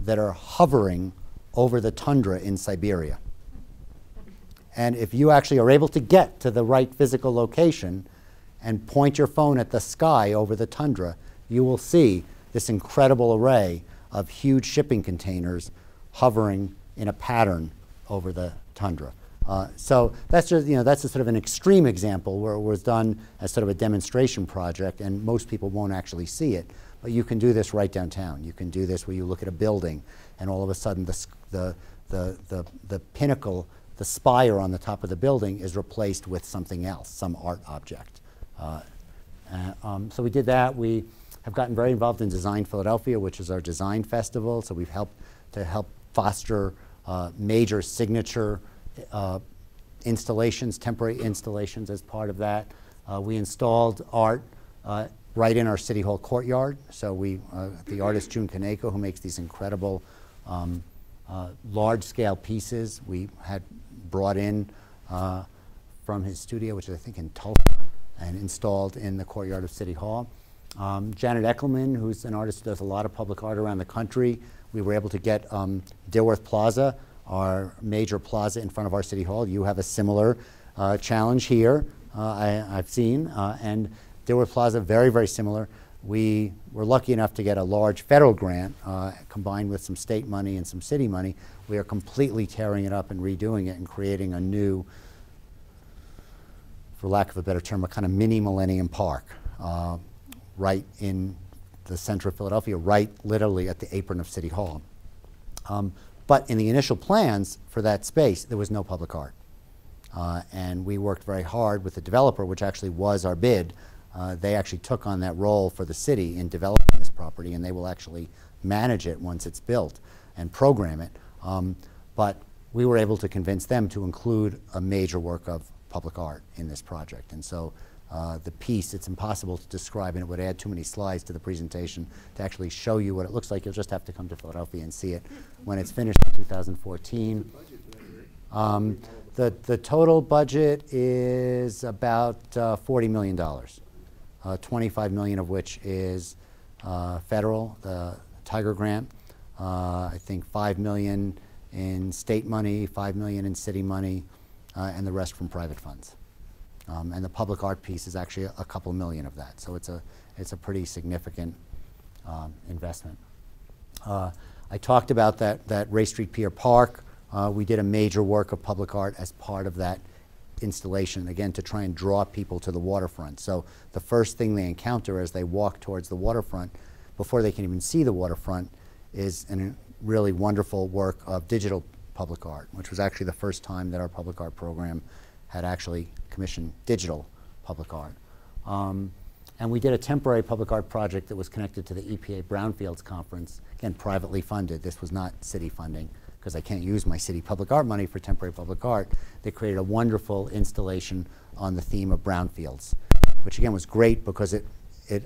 S2: that are hovering over the tundra in Siberia. And if you actually are able to get to the right physical location and point your phone at the sky over the tundra, you will see this incredible array of huge shipping containers hovering in a pattern over the tundra. So that's just, that's a sort of an extreme example where it was done as sort of a demonstration project, and most people won't actually see it. But you can do this right downtown. You can do this where you look at a building, and all of a sudden the pinnacle, the spire on the top of the building is replaced with something else, some art object. So we did that. We have gotten very involved in Design Philadelphia, which is our design festival. So we've helped foster major signature installations, temporary installations as part of that. We installed art right in our City Hall courtyard. So the artist June Kaneko, who makes these incredible large-scale pieces, we had brought in from his studio, which is I think in Tulsa, and installed in the courtyard of City Hall. Janet Eckelman, who's an artist who does a lot of public art around the country, we were able to get Dilworth Plaza, our major plaza in front of our City Hall. You have a similar challenge here, I've seen, and Dilworth Plaza, very, very similar. We were lucky enough to get a large federal grant combined with some state money and some city money. We are completely tearing it up and redoing it and creating a new, for lack of a better term, a kind of mini Millennium Park right in the center of Philadelphia, right literally at the apron of City Hall. But in the initial plans for that space, there was no public art. And we worked very hard with the developer, which actually was our bid. They actually took on that role for the city in developing this property, and they will actually manage it once it's built and program it. But we were able to convince them to include a major work of public art in this project. And so the piece, it's impossible to describe, and it would add too many slides to the presentation to actually show you what it looks like. You'll just have to come to Philadelphia and see it when it's finished in 2014. The total budget is about $40 million, $25 million of which is federal, the Tiger Grant. I think $5 million in state money, $5 million in city money, and the rest from private funds. And the public art piece is actually a couple million of that. So it's a pretty significant investment. I talked about that Ray Street Pier Park. We did a major work of public art as part of that installation, again, to try and draw people to the waterfront. So the first thing they encounter as they walk towards the waterfront, before they can even see the waterfront, is a really wonderful work of digital public art, which was actually the first time that our public art program had actually commissioned digital public art. And we did a temporary public art project that was connected to the EPA Brownfields Conference, again, privately funded. This was not city funding, because I can't use my city public art money for temporary public art. They created a wonderful installation on the theme of brownfields, which again was great because it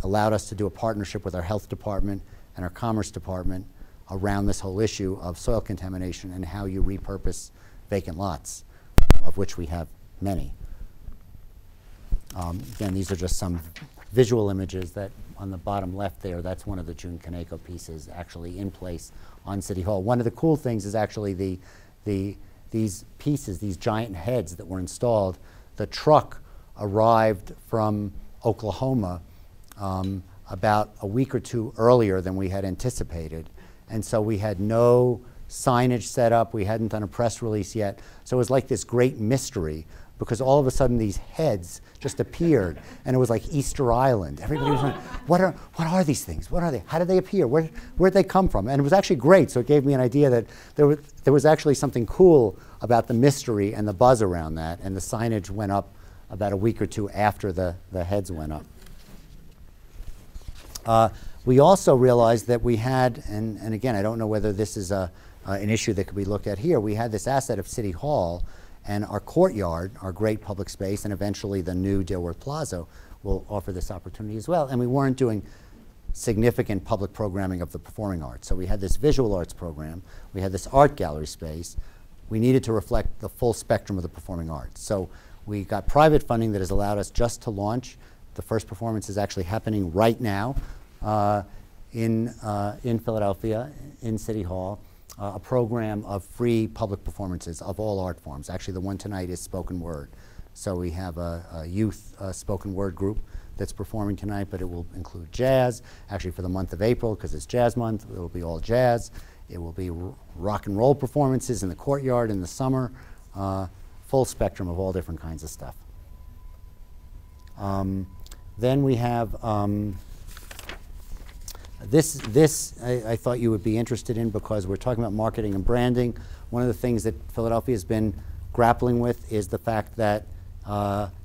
S2: allowed us to do a partnership with our health department and our commerce department around this whole issue of soil contamination and how you repurpose vacant lots, of which we have many. Again, these are just some visual images that on the bottom left there, that's one of the June Kaneko pieces actually in place on City Hall. One of the cool things is actually these pieces, these giant heads that were installed. The truck arrived from Oklahoma about a week or two earlier than we had anticipated. And so we had no signage set up. We hadn't done a press release yet. So it was like this great mystery, because all of a sudden these heads just appeared, and it was like Easter Island. Everybody was wondering, what are these things? What are they? How did they appear? Where'd they come from? And it was actually great, so it gave me an idea that there was actually something cool about the mystery and the buzz around that, and the signage went up about a week or two after the heads went up. We also realized that we had, and again, I don't know whether this is an issue that could be looked at here, we had this asset of City Hall, and our courtyard, our great public space, and eventually the new Dilworth Plaza will offer this opportunity as well. And we weren't doing significant public programming of the performing arts. So we had this visual arts program, we had this art gallery space. We needed to reflect the full spectrum of the performing arts. So we got private funding that has allowed us just to launch. The first performance is actually happening right now in Philadelphia, in City Hall. A program of free public performances of all art forms. Actually, the one tonight is spoken word. So we have a youth spoken word group that's performing tonight, but it will include jazz. Actually, for the month of April, because it's Jazz Month, it will be all jazz. It will be rock and roll performances in the courtyard in the summer. Full spectrum of all different kinds of stuff. Then we have This I thought you would be interested in, because we're talking about marketing and branding. One of the things that Philadelphia has been grappling with is the fact that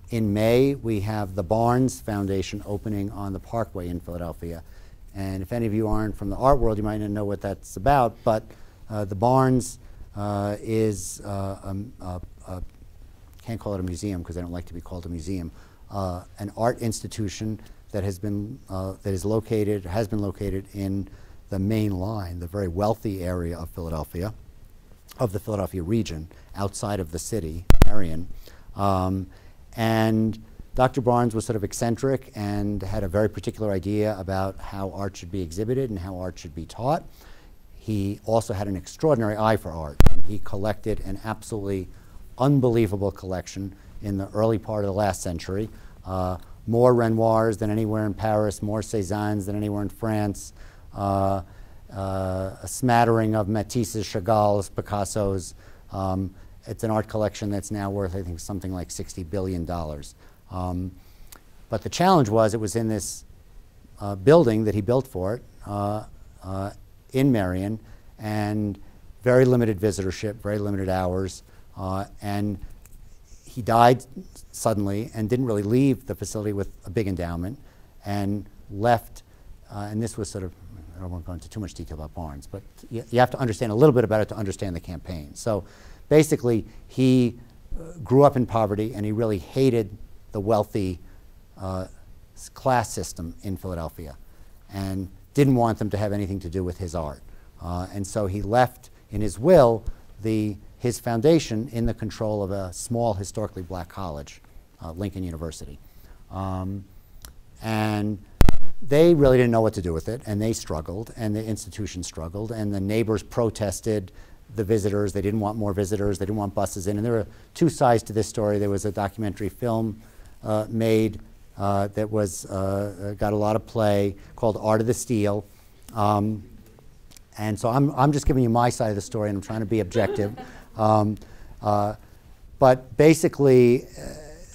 S2: in May we have the Barnes Foundation opening on the Parkway in Philadelphia. And if any of you aren't from the art world, you might not know what that's about, but the Barnes is, can't call it a museum because I don't like to be called a museum, an art institution that has been has been located in the Main Line, the very wealthy area of Philadelphia, of the Philadelphia region, outside of the city, Marion. And Dr. Barnes was sort of eccentric and had a very particular idea about how art should be exhibited and how art should be taught. He also had an extraordinary eye for art. He collected an absolutely unbelievable collection in the early part of the last century. More Renoirs than anywhere in Paris, more Cézannes than anywhere in France, a smattering of Matisse's, Chagall's, Picasso's. It's an art collection that's now worth, I think, something like $60 billion. But the challenge was it was in this building that he built for it in Marion, and very limited visitorship, very limited hours, and he died suddenly and didn't really leave the facility with a big endowment, and left, and this was sort of, I don't want to go into too much detail about Barnes, but you have to understand a little bit about it to understand the campaign. So basically, he grew up in poverty, and he really hated the wealthy class system in Philadelphia, and didn't want them to have anything to do with his art. And so he left in his will his foundation in the control of a small historically black college, Lincoln University. And they really didn't know what to do with it, and they struggled, and the institution struggled, and the neighbors protested the visitors. They didn't want more visitors. They didn't want buses in. And there were two sides to this story. There was a documentary film made that was got a lot of play, called Art of the Steal. And so I'm just giving you my side of the story, and I'm trying to be objective. But basically,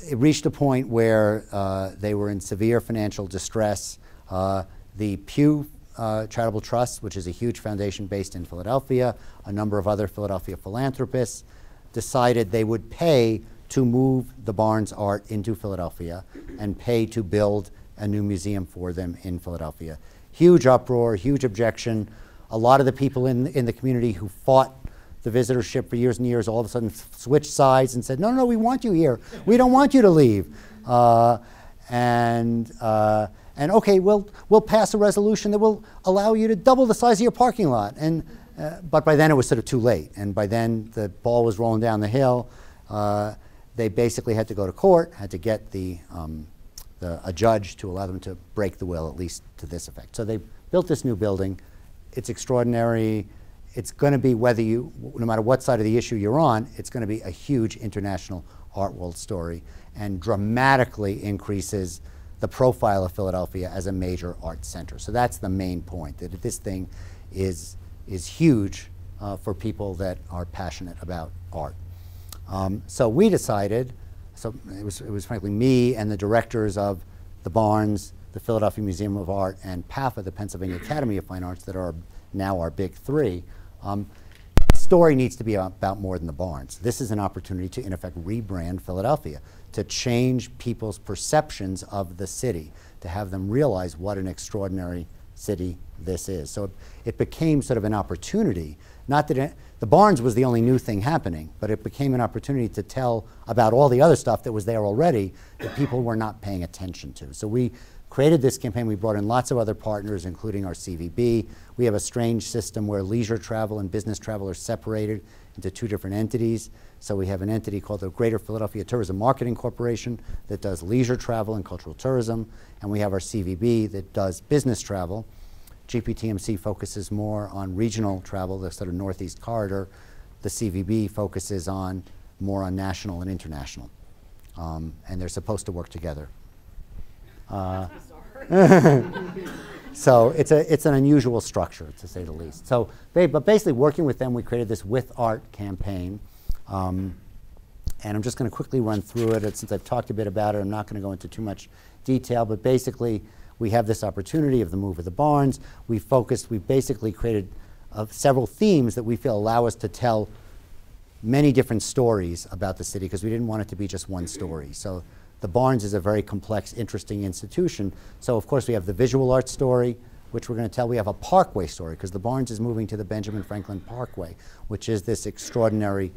S2: it reached a point where they were in severe financial distress. The Pew Charitable Trust, which is a huge foundation based in Philadelphia, a number of other Philadelphia philanthropists, decided they would pay to move the Barnes art into Philadelphia and pay to build a new museum for them in Philadelphia. Huge uproar, huge objection. A lot of the people in the community who fought the visitorship for years and years all of a sudden switched sides and said, no, no, we want you here. We don't want you to leave. And okay, we'll pass a resolution that will allow you to double the size of your parking lot. And, but by then it was sort of too late. And by then the ball was rolling down the hill. They basically had to go to court, had to get a judge to allow them to break the will, at least to this effect. So they built this new building. It's extraordinary. It's going to be, no matter what side of the issue you're on, it's going to be a huge international art world story and dramatically increases the profile of Philadelphia as a major art center. So that's the main point, that this thing is huge for people that are passionate about art. So we decided, so it was frankly me and the directors of the Barnes, the Philadelphia Museum of Art, and PAFA, the Pennsylvania Academy of Fine Arts, that are now our big three. The story needs to be about more than the Barnes. This is an opportunity to, in effect, rebrand Philadelphia, to change people's perceptions of the city, to have them realize what an extraordinary city this is. So it became sort of an opportunity, not that the Barnes was the only new thing happening, but it became an opportunity to tell about all the other stuff that was there already that people were not paying attention to. So we created this campaign. We brought in lots of other partners, including our CVB. We have a strange system where leisure travel and business travel are separated into two different entities. So we have an entity called the Greater Philadelphia Tourism Marketing Corporation that does leisure travel and cultural tourism, and we have our CVB that does business travel. GPTMC focuses more on regional travel, the sort of Northeast corridor. The CVB focuses more on national and international, and they're supposed to work together. So it's an unusual structure, to say the least. So, but basically working with them, we created this With Art campaign. And I'm just going to quickly run through it. Since I've talked a bit about it, I'm not going to go into too much detail. But basically, we have this opportunity of the move of the Barnes. We basically created several themes that we feel allow us to tell many different stories about the city, because we didn't want it to be just one story. So the Barnes is a very complex, interesting institution. So of course we have the visual art story, which we're going to tell. We have a parkway story, because the Barnes is moving to the Benjamin Franklin Parkway, which is this extraordinary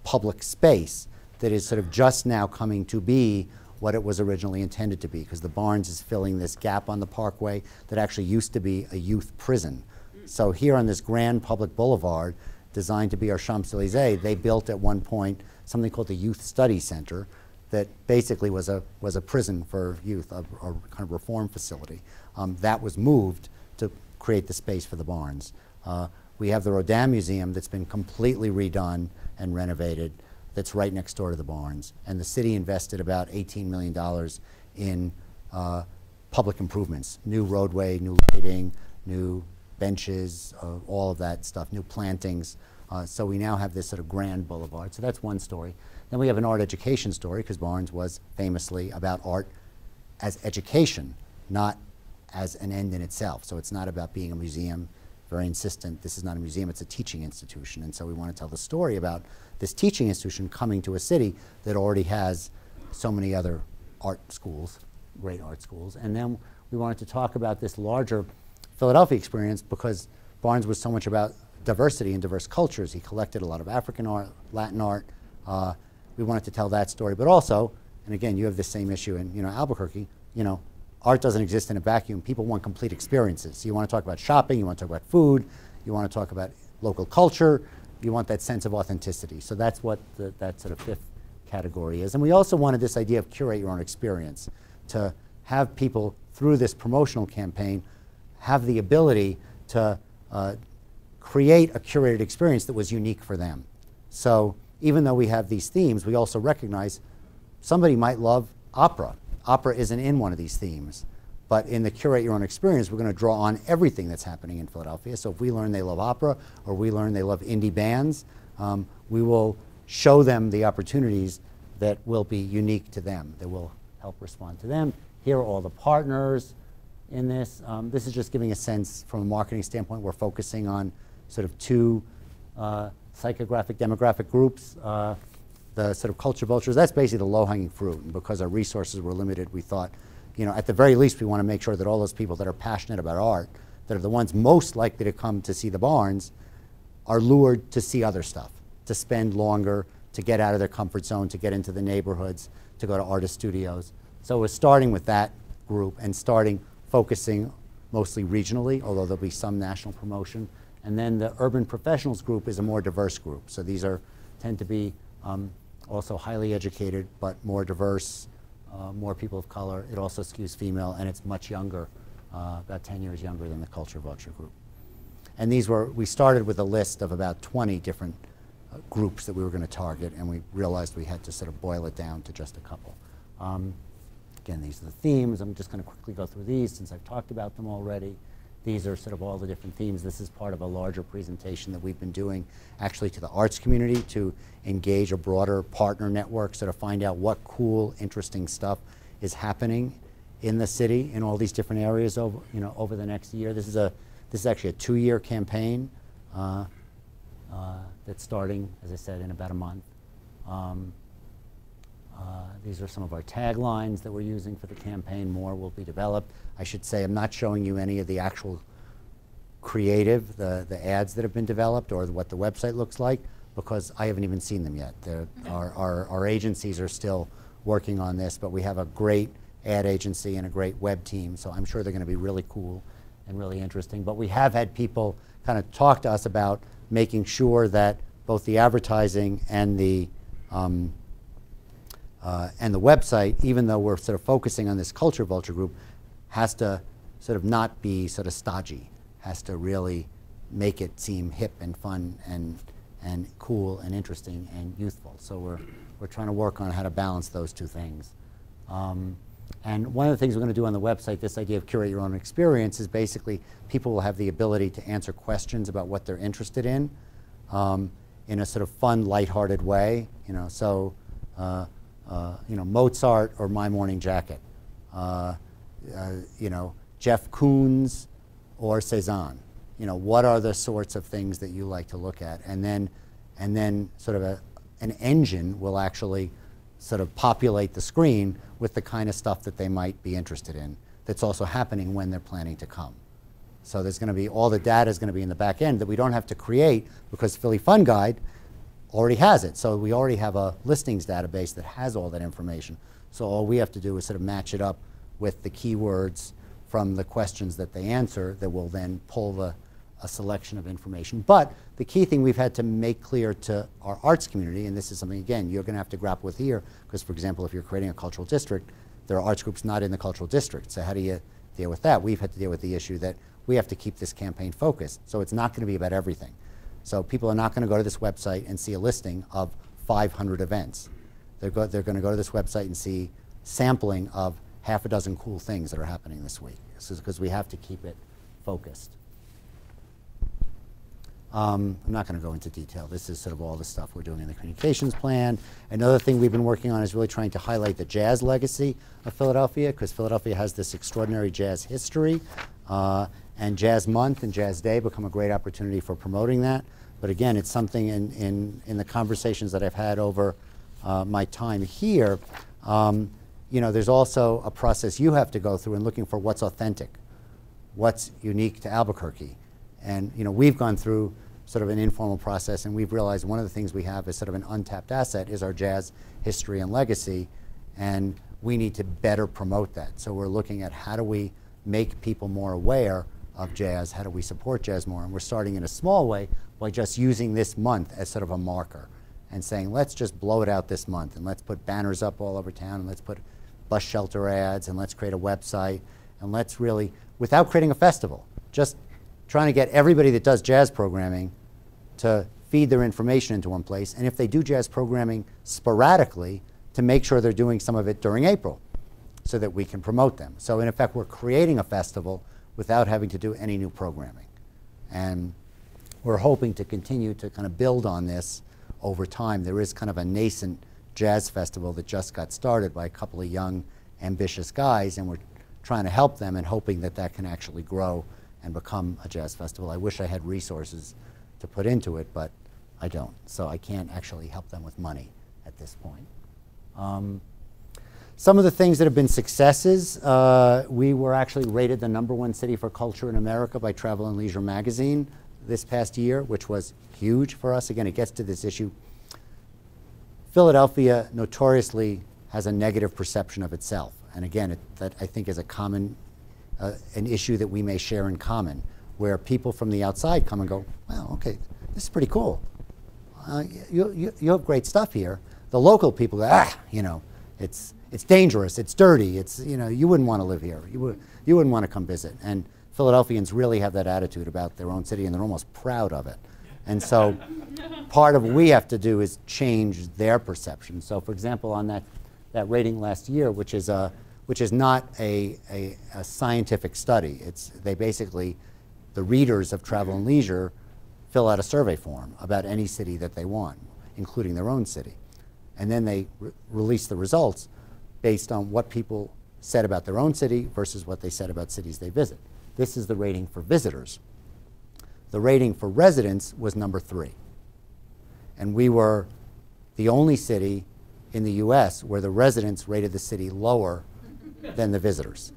S2: public space that is sort of just now coming to be what it was originally intended to be, because the Barnes is filling this gap on the parkway that actually used to be a youth prison. So here on this grand public boulevard, designed to be our Champs-Élysées, they built at one point something called the Youth Study Center that basically was a prison for youth, a kind of reform facility. That was moved to create the space for the Barnes. We have the Rodin Museum that's been completely redone and renovated, that's right next door to the Barnes. And the city invested about $18 million in public improvements, new roadway, new lighting, new benches, all of that stuff, new plantings. So we now have this sort of grand boulevard. So that's one story. Then we have an art education story, because Barnes was famously about art as education, not as an end in itself. So it's not about being a museum. Very insistent, this is not a museum, it's a teaching institution. And so we want to tell the story about this teaching institution coming to a city that already has so many other art schools, great art schools. And then we wanted to talk about this larger Philadelphia experience, because Barnes was so much about diversity and diverse cultures. He collected a lot of African art, Latin art. We wanted to tell that story, but also, and again, you have the same issue in Albuquerque, art doesn't exist in a vacuum. People want complete experiences. So you want to talk about shopping, you want to talk about food, you want to talk about local culture, you want that sense of authenticity. So that's what that sort of fifth category is. And we also wanted this idea of curate your own experience, to have people, through this promotional campaign, have the ability to create a curated experience that was unique for them. So even though we have these themes, we also recognize somebody might love opera. Opera isn't in one of these themes. But in the curate your own experience, we're going to draw on everything that's happening in Philadelphia. So if we learn they love opera, or we learn they love indie bands, we will show them the opportunities that will be unique to them, that will help respond to them. Here are all the partners in this. This is just giving a sense from a marketing standpoint. We're focusing on sort of two psychographic, demographic groups. The sort of culture vultures, that's basically the low-hanging fruit. And because our resources were limited, we thought you know, at the very least, we want to make sure that all those people that are passionate about art, that are the ones most likely to come to see the barns, are lured to see other stuff, to spend longer, to get out of their comfort zone, to get into the neighborhoods, to go to artist studios. So we're starting with that group and focusing mostly regionally, although there'll be some national promotion. And then the urban professionals group is a more diverse group. So these tend to be also highly educated, but more diverse, more people of color. It also skews female, and it's much younger, about 10 years younger than the Culture Vulture group. And we started with a list of about 20 different groups that we were going to target, and we realized we had to sort of boil it down to just a couple. Again, these are the themes. I'm just going to quickly go through these since I've talked about them already. These are sort of all the different themes. This is part of a larger presentation that we've been doing actually to the arts community to engage a broader partner network, sort of find out what cool, interesting stuff is happening in the city in all these different areas over the next year. This is actually a 2-year campaign that's starting, as I said, in about a month. These are some of our taglines that we're using for the campaign. More will be developed. I should say I'm not showing you any of the actual creative, the ads that have been developed or what the website looks like, because I haven't even seen them yet. Our agencies are still working on this, but we have a great ad agency and a great web team, so I'm sure they're going to be really cool and really interesting. But we have had people kind of talk to us about making sure that both the advertising and the website, even though we're sort of focusing on this Culture Vulture group, has to sort of not be sort of stodgy, has to really make it seem hip and fun and cool and interesting and youthful. So we're trying to work on how to balance those two things. And one of the things we're going to do on the website, this idea of curate your own experience, is basically people will have the ability to answer questions about what they're interested in a sort of fun, lighthearted way. You know, so Mozart or My Morning Jacket, Jeff Koons or Cezanne. You know, what are the sorts of things that you like to look at? And then sort of an engine will actually sort of populate the screen with the kind of stuff that they might be interested in that's also happening when they're planning to come. So there's going to be, all the data is going to be in the back end that we don't have to create because Philly Fun Guide already has it. So we already have a listings database that has all that information. So all we have to do is sort of match it up with the keywords from the questions that they answer that will then pull a selection of information. But the key thing we've had to make clear to our arts community, and this is something, again, you're going to have to grapple with here, because, for example, if you're creating a cultural district, there are arts groups not in the cultural district. So how do you deal with that? We've had to deal with the issue that we have to keep this campaign focused. So it's not going to be about everything. So people are not going to go to this website and see a listing of 500 events. They're going to go to this website and see sampling of half a dozen cool things that are happening this week. This is because we have to keep it focused. I'm not going to go into detail. This is sort of all the stuff we're doing in the communications plan. Another thing we've been working on is really trying to highlight the jazz legacy of Philadelphia, because Philadelphia has this extraordinary jazz history. And Jazz Month and Jazz Day become a great opportunity for promoting that. But again, it's something in the conversations that I've had over my time here. There's also a process you have to go through in looking for what's authentic, what's unique to Albuquerque. And we've gone through sort of an informal process, and we've realized one of the things we have is sort of an untapped asset is our jazz history and legacy, and we need to better promote that. So we're looking at how do we make people more aware of jazz, how do we support jazz more, and we're starting in a small way by just using this month as sort of a marker and saying, let's just blow it out this month, and let's put banners up all over town, and let's put bus shelter ads, and let's create a website, and let's really, without creating a festival, just trying to get everybody that does jazz programming to feed their information into one place, and if they do jazz programming sporadically, to make sure they're doing some of it during April so that we can promote them. So in effect, we're creating a festival without having to do any new programming. And we're hoping to continue to kind of build on this over time. There is kind of a nascent jazz festival that just got started by a couple of young, ambitious guys, and we're trying to help them and hoping that that can actually grow and become a jazz festival. I wish I had resources to put into it, but I don't. So I can't actually help them with money at this point. Some of the things that have been successes, we were actually rated the #1 city for culture in America by Travel and Leisure magazine this past year, which was huge for us. Again, it gets to this issue. Philadelphia notoriously has a negative perception of itself. And again, that I think is a common, an issue that we may share in common, where people from the outside come and go, wow, okay, this is pretty cool. You have great stuff here. The local people go, you know, it's dangerous, it's dirty, you know, you wouldn't want to live here. You wouldn't want to come visit. And Philadelphians really have that attitude about their own city, and they're almost proud of it. And so part of what we have to do is change their perception. So for example, on that rating last year, which is not a scientific study. They basically, the readers of Travel and Leisure fill out a survey form about any city that they want, including their own city. And then they release the results based on what people said about their own city versus what they said about cities they visit. This is the rating for visitors. The rating for residents was #3. And we were the only city in the US where the residents rated the city lower than the visitors.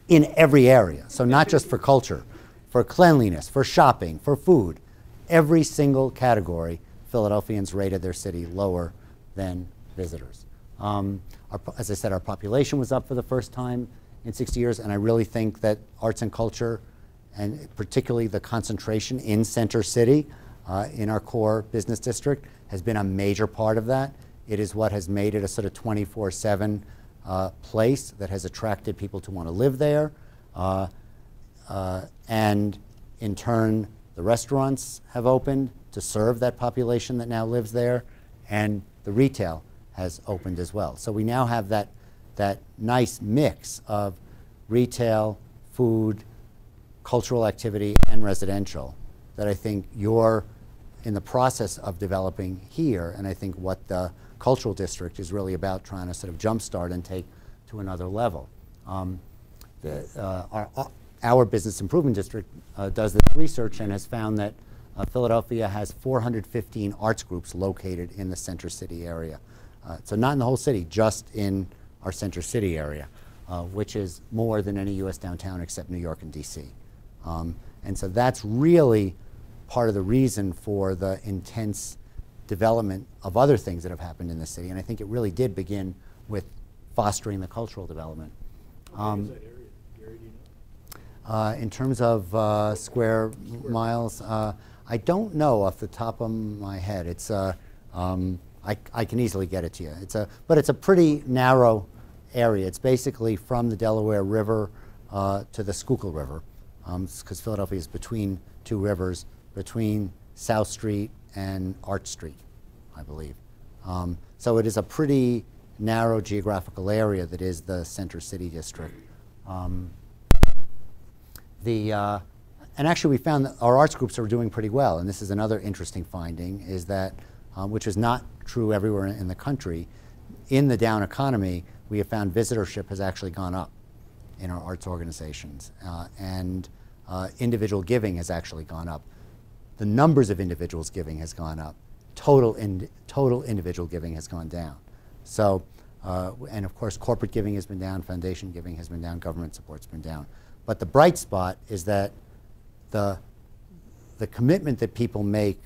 S2: In every area. So not just for culture, for cleanliness, for shopping, for food. Every single category, Philadelphians rated their city lower than visitors. As I said, our population was up for the first time in 60 years, and I really think that arts and culture, and particularly the concentration in Center City, in our core business district, has been a major part of that. It is what has made it a sort of 24/7 place that has attracted people to want to live there. And in turn, the restaurants have opened to serve that population that now lives there, and the retail has opened as well. So we now have that nice mix of retail, food, cultural activity, and residential that I think you're in the process of developing here, and I think what the cultural district is really about, trying to sort of jumpstart and take to another level. Our business improvement district does this research and has found that Philadelphia has 415 arts groups located in the Center City area. So not in the whole city, just in our Center City area, which is more than any US downtown except New York and DC. And so that's really part of the reason for the intense development of other things that have happened in the city. And I think it really did begin with fostering the cultural development.
S1: How big is that area? Gary, do you know?
S2: In terms of square miles, I don't know off the top of my head. It's I can easily get it to you. But it's a pretty narrow area. It's basically from the Delaware River to the Schuylkill River, because Philadelphia is between two rivers, between South Street and Arch Street, I believe. So it is a pretty narrow geographical area that is the Center City District. And actually we found that our arts groups are doing pretty well, and this is another interesting finding, is that, which is not true everywhere in the country, in the down economy, we have found visitorship has actually gone up in our arts organizations, and individual giving has actually gone up. The numbers of individuals giving has gone up. Total individual giving has gone down. So, and of course, corporate giving has been down, foundation giving has been down, government support's been down. But the bright spot is that the commitment that people make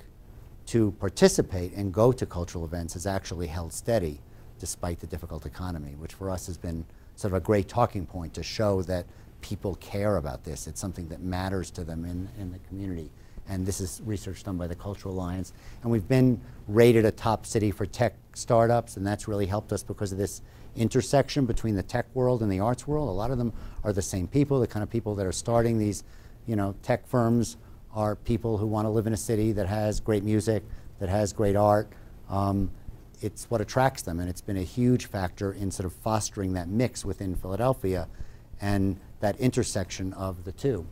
S2: to participate and go to cultural events has actually held steady despite the difficult economy, which for us has been sort of a great talking point to show that people care about this. It's something that matters to them in the community. And this is research done by the Cultural Alliance. And we've been rated a top city for tech startups, and that's really helped us because of this intersection between the tech world and the arts world. A lot of them are the same people. The kind of people that are starting these, tech firms are people who want to live in a city that has great music, that has great art. It's what attracts them, and it's been a huge factor in sort of fostering that mix within Philadelphia and that intersection of the two.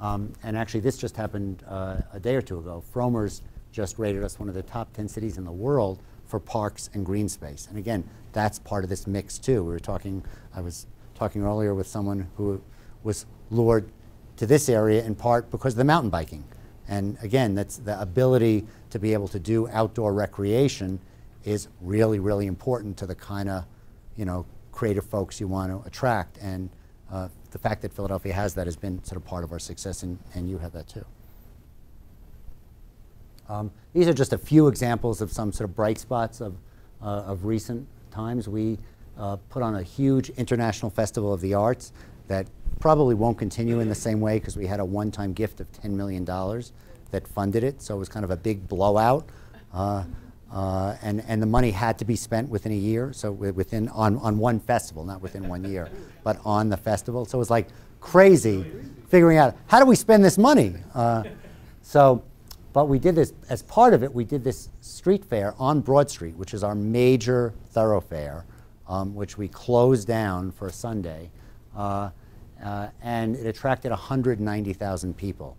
S2: And actually, this just happened a day or two ago. Frommer's just rated us one of the top 10 cities in the world for parks and green space. And again, that's part of this mix too. I was talking earlier with someone who was lured to this area in part because of the mountain biking. And again, that's the ability to be able to do outdoor recreation is really, really important to the kind of, creative folks you want to attract. And the fact that Philadelphia has that has been sort of part of our success, and you have that too. These are just a few examples of some sort of bright spots of recent times. We put on a huge international festival of the arts that probably won't continue in the same way because we had a one-time gift of $10 million that funded it, so it was kind of a big blowout. And the money had to be spent within a year, so on one festival, not within 1 year, but on the festival. So it was like crazy figuring out, how do we spend this money? But we did this, as part of it, we did this street fair on Broad Street, which is our major thoroughfare, which we closed down for a Sunday. And it attracted 190,000 people.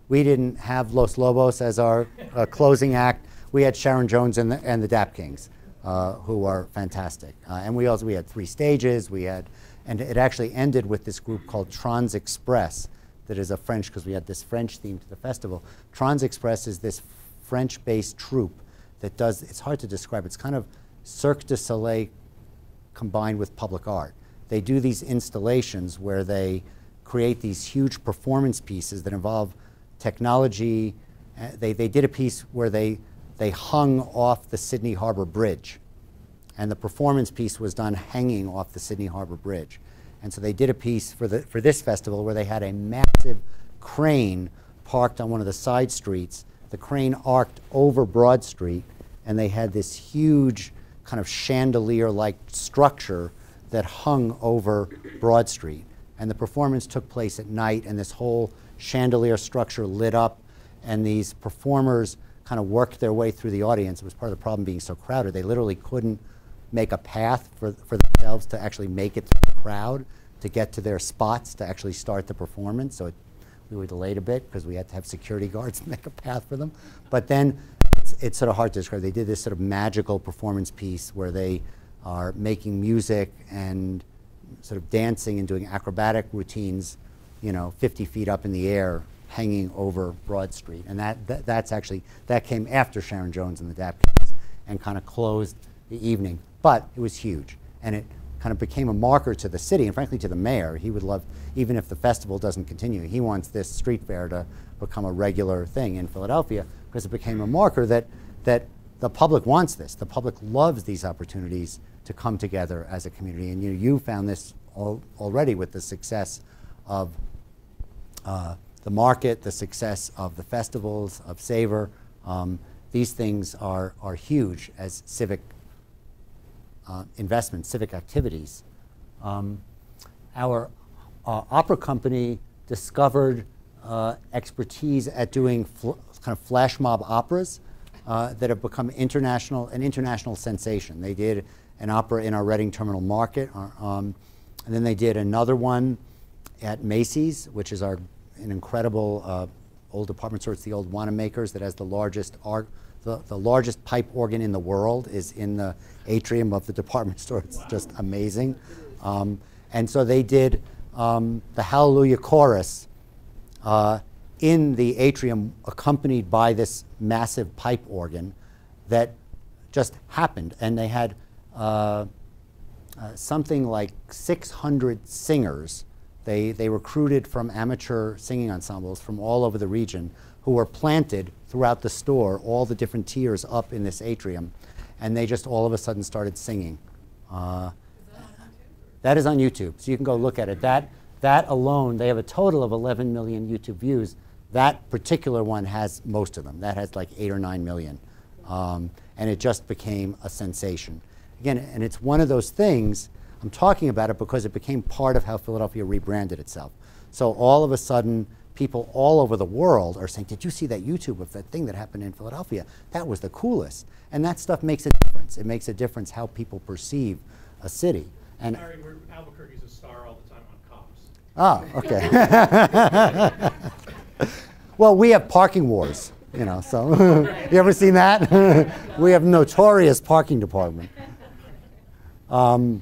S2: We didn't have Los Lobos as our closing act. We had Sharon Jones and the Dap Kings, who are fantastic. And we had 3 stages. And it actually ended with this group called Trans Express, that is a French, because we had this French theme to the festival. Trans Express is this French-based troupe that does, it's hard to describe, it's kind of Cirque du Soleil combined with public art. They do these installations where they create these huge performance pieces that involve technology. They did a piece where they hung off the Sydney Harbor Bridge. And the performance piece was done hanging off the Sydney Harbor Bridge. And so they did a piece for this festival where they had a massive crane parked on one of the side streets. The crane arced over Broad Street, and they had this huge kind of chandelier-like structure that hung over Broad Street. And the performance took place at night, and this whole chandelier structure lit up, and these performers kind of worked their way through the audience. It was part of the problem being so crowded. They literally couldn't make a path for themselves to actually make it through the crowd to get to their spots to actually start the performance. So we were delayed a bit because we had to have security guards make a path for them. But then it's sort of hard to describe. They did this sort of magical performance piece where they are making music and sort of dancing and doing acrobatic routines, 50 feet up in the air, hanging over Broad Street. And that came after Sharon Jones and the Dap Kings and kind of closed the evening. But it was huge, and it kind of became a marker to the city, and frankly to the mayor. He would love, even if the festival doesn't continue, he wants this street fair to become a regular thing in Philadelphia, because it became a marker that the public wants this. The public loves these opportunities to come together as a community. And you found this already with the success of the market, the success of the festivals, of Savor. These things are huge as civic investments, civic activities. Our opera company discovered expertise at doing kind of flash mob operas that have become an international sensation. They did an opera in our Reading Terminal Market, and then they did another one at Macy's, which is an incredible old department store. It's the old Wanamaker's that has the largest the largest pipe organ in the world is in the atrium of the department store. It's just amazing. And so they did the Hallelujah Chorus in the atrium, accompanied by this massive pipe organ that just happened. And they had something like 600 singers. They recruited from amateur singing ensembles from all over the region who were planted throughout the store, all the different tiers up in this atrium. And they just all of a sudden started singing. That is on YouTube, so you can go look at it. That alone, they have a total of 11 million YouTube views. That particular one has most of them. That has like 8 or 9 million. And it just became a sensation. Again, and it's one of those things, I'm talking about it because it became part of how Philadelphia rebranded itself. So all of a sudden, people all over the world are saying, did you see that YouTube of that thing that happened in Philadelphia? That was the coolest. And that stuff makes a difference. It makes a difference how people perceive a city. And
S1: Albuquerque's a star all the time on
S2: Oh,
S1: Cops.
S2: okay. Well, we have parking wars, so you ever seen that? We have notorious parking department. And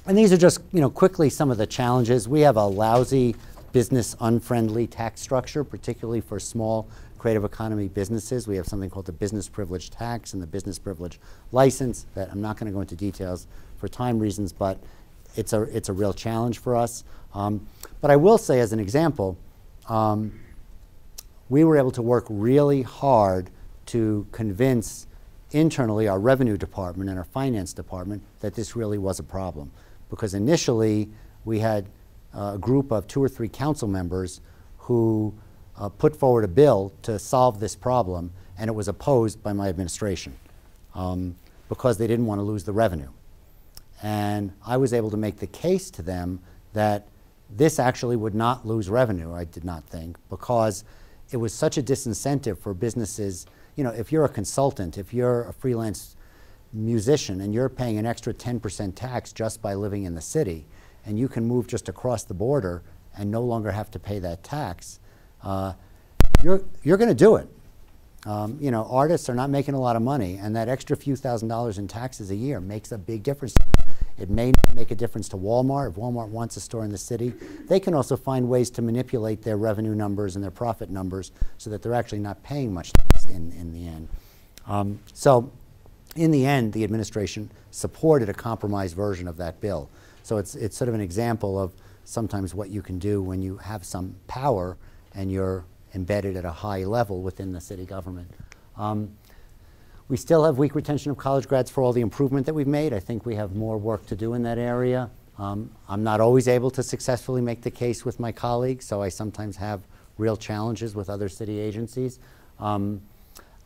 S2: these are just, quickly some of the challenges. We have a lousy business unfriendly tax structure, particularly for small creative economy businesses. We have something called the business privilege tax and the business privilege license that I'm not going to go into details for time reasons, but it's a real challenge for us. But I will say, as an example, we were able to work really hard to convince internally our revenue department and our finance department that this really was a problem. Because initially, we had a group of 2 or 3 council members who put forward a bill to solve this problem, and it was opposed by my administration because they didn't want to lose the revenue. And I was able to make the case to them that this actually would not lose revenue, I did not think, because it was such a disincentive for businesses. You know, if you're a consultant, if you're a freelance musician and you're paying an extra 10% tax just by living in the city, and you can move just across the border and no longer have to pay that tax, you're going to do it. You know, artists are not making a lot of money, and that extra few $1,000s in taxes a year makes a big difference. It may make a difference to Walmart. If Walmart wants a store in the city, they can also find ways to manipulate their revenue numbers and their profit numbers so that they're actually not paying much tax in the end. So in the end, the administration supported a compromised version of that bill. So it's sort of an example of sometimes what you can do when you have some power and you're embedded at a high level within the city government. We still have weak retention of college grads for all the improvement that we've made. I think we have more work to do in that area. I'm not always able to successfully make the case with my colleagues, so I sometimes have real challenges with other city agencies.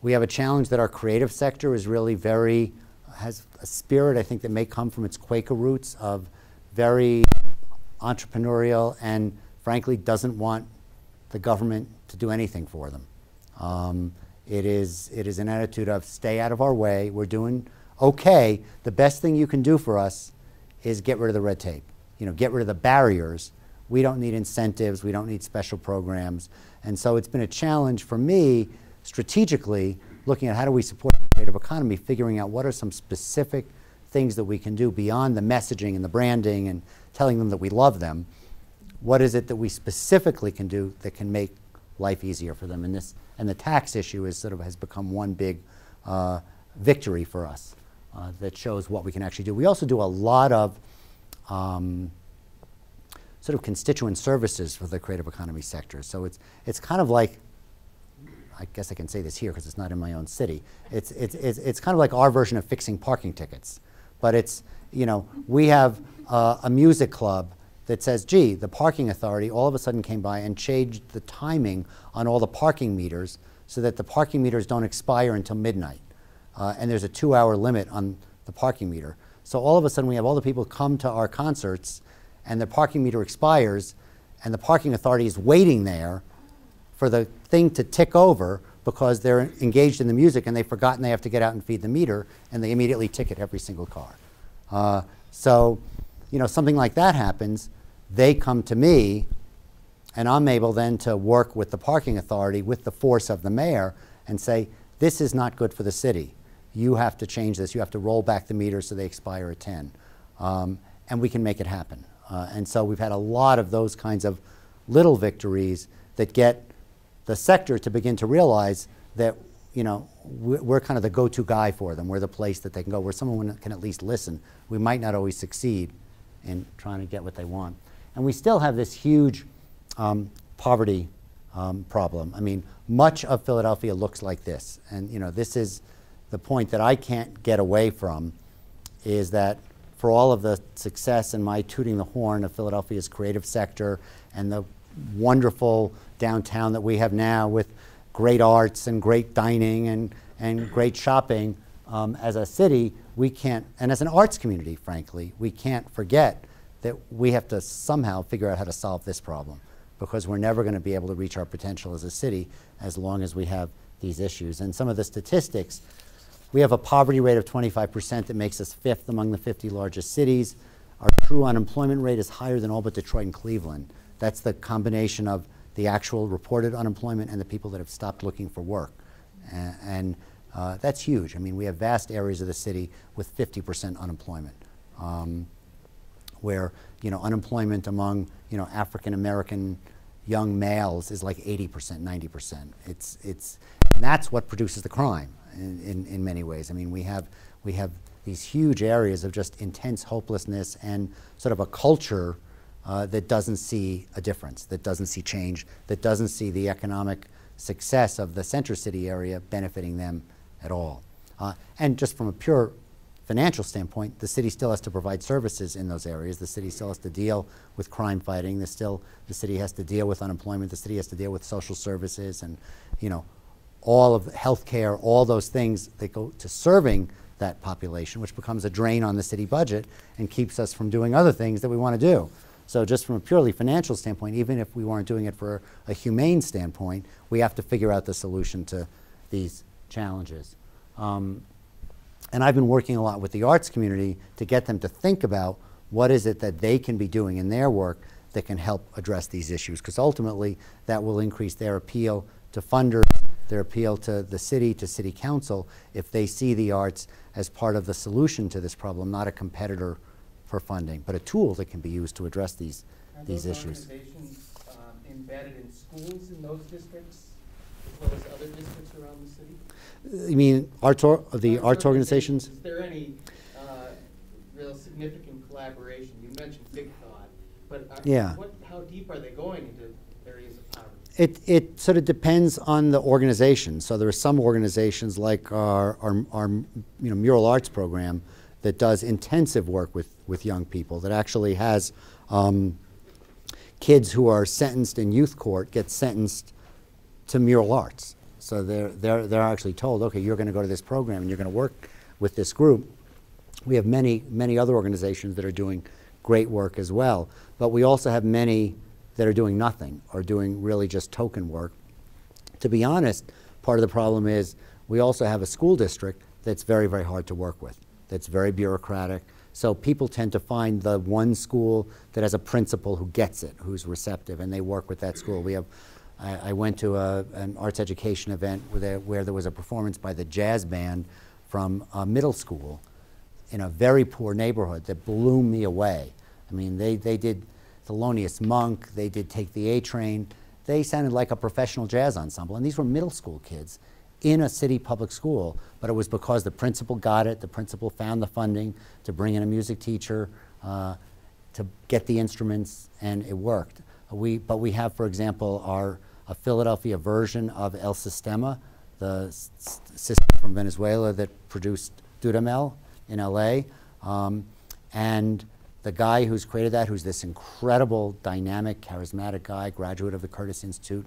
S2: We have a challenge that our creative sector is really has a spirit, I think, that may come from its Quaker roots of very entrepreneurial and frankly doesn't want the government to do anything for them. It is an attitude of stay out of our way, we're doing okay, the best thing you can do for us is get rid of the red tape. You know, get rid of the barriers. We don't need incentives, we don't need special programs. And so it's been a challenge for me strategically looking at how do we support the creative economy, figuring out what are some specific things that we can do beyond the messaging and the branding and telling them that we love them. What is it that we specifically can do that can make life easier for them? And the tax issue has become one big victory for us that shows what we can actually do. We also do a lot of sort of constituent services for the creative economy sector. So it's kind of like, I guess I can say this here because it's not in my own city. It's kind of like our version of fixing parking tickets. But it's, you know, we have a music club that says, gee, the parking authority all of a sudden came by and changed the timing on all the parking meters so that the parking meters don't expire until midnight. And there's a 2-hour limit on the parking meter. So all of a sudden we have all the people come to our concerts and the parking meter expires and the parking authority is waiting there for the thing to tick over because they're engaged in the music and they've forgotten they have to get out and feed the meter and they immediately ticket every single car. So, you know, something like that happens, they come to me and I'm able then to work with the parking authority with the force of the mayor and say, this is not good for the city. You have to change this. You have to roll back the meters so they expire at 10. And we can make it happen. And so we've had a lot of those kinds of little victories that get the sector to begin to realize that, you know, we're kind of the go-to guy for them. We're the place that they can go, where someone can at least listen. We might not always succeed in trying to get what they want. And we still have this huge poverty problem. I mean, much of Philadelphia looks like this. And, you know, this is the point that I can't get away from, is that for all of the success and my tooting the horn of Philadelphia's creative sector and the wonderful downtown that we have now with great arts and great dining and great shopping, as a city, we can't, and as an arts community, frankly, we can't forget that we have to somehow figure out how to solve this problem, because we're never going to be able to reach our potential as a city as long as we have these issues. And some of the statistics, we have a poverty rate of 25% that makes us 5th among the 50 largest cities. Our true unemployment rate is higher than all but Detroit and Cleveland. That's the combination of the actual reported unemployment and the people that have stopped looking for work. And that's huge. I mean, we have vast areas of the city with 50% unemployment, where, you know, unemployment among, you know, African American young males is like 80%, 90%. And that's what produces the crime in many ways. I mean, we have these huge areas of just intense hopelessness and sort of a culture that doesn't see a difference, that doesn't see change, that doesn't see the economic success of the center city area benefiting them at all. And just from a pure financial standpoint, the city still has to provide services in those areas. The city still has to deal with crime fighting. The city has to deal with unemployment. The city has to deal with social services and, you know, all of healthcare, all those things that go to serving that population, which becomes a drain on the city budget and keeps us from doing other things that we want to do. So just from a purely financial standpoint, even if we weren't doing it for a humane standpoint, we have to figure out the solution to these challenges. And I've been working a lot with the arts community to get them to think about what is it that they can be doing in their work that can help address these issues, because ultimately that will increase their appeal to funders, their appeal to the city, to city council, if they see the arts as part of the solution to this problem, not a competitor for funding, but a tool that can be used to address these issues.
S3: Are those organizations embedded in schools in those districts, as well as other districts around the city?
S2: You mean the arts organizations?
S3: Is there any real significant collaboration? You mentioned Big Thought, but
S2: yeah.
S3: How deep are they going into areas of poverty?
S2: It sort of depends on the organization. So there are some organizations like our mural arts program that does intensive work with young people, that actually has kids who are sentenced in youth court get sentenced to mural arts. So they're actually told, okay, you're going to go to this program and you're going to work with this group. We have many other organizations that are doing great work as well, but we also have many that are doing nothing or doing really just token work. To be honest, part of the problem is we also have a school district that's very, very hard to work with, that's very bureaucratic. So people tend to find the one school that has a principal who gets it, who's receptive, and they work with that school. We have, I went to an arts education event where there was a performance by the jazz band from a middle school in a very poor neighborhood that blew me away. I mean, they did Thelonious Monk, they did Take the A Train. They sounded like a professional jazz ensemble, and these were middle school kids in a city public school, but it was because the principal got it, the principal found the funding to bring in a music teacher, to get the instruments, and it worked. But we have, for example, a Philadelphia version of El Sistema, the system from Venezuela that produced Dudamel in LA. And the guy who's created that, who's this incredible, dynamic, charismatic guy, graduate of the Curtis Institute,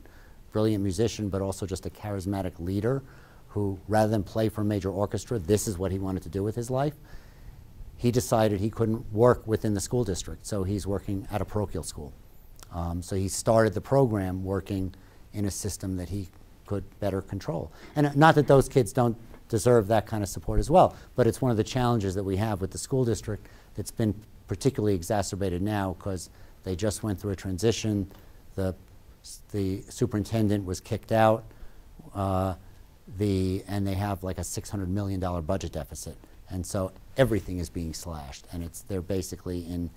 S2: brilliant musician, but also just a charismatic leader who, rather than play for a major orchestra, this is what he wanted to do with his life. He decided he couldn't work within the school district, so he's working at a parochial school. So he started the program working in a system that he could better control. And not that those kids don't deserve that kind of support as well, but it's one of the challenges that we have with the school district that's been particularly exacerbated now because they just went through a transition. The superintendent was kicked out, and they have like a $600 million budget deficit. And so everything is being slashed, and they're basically in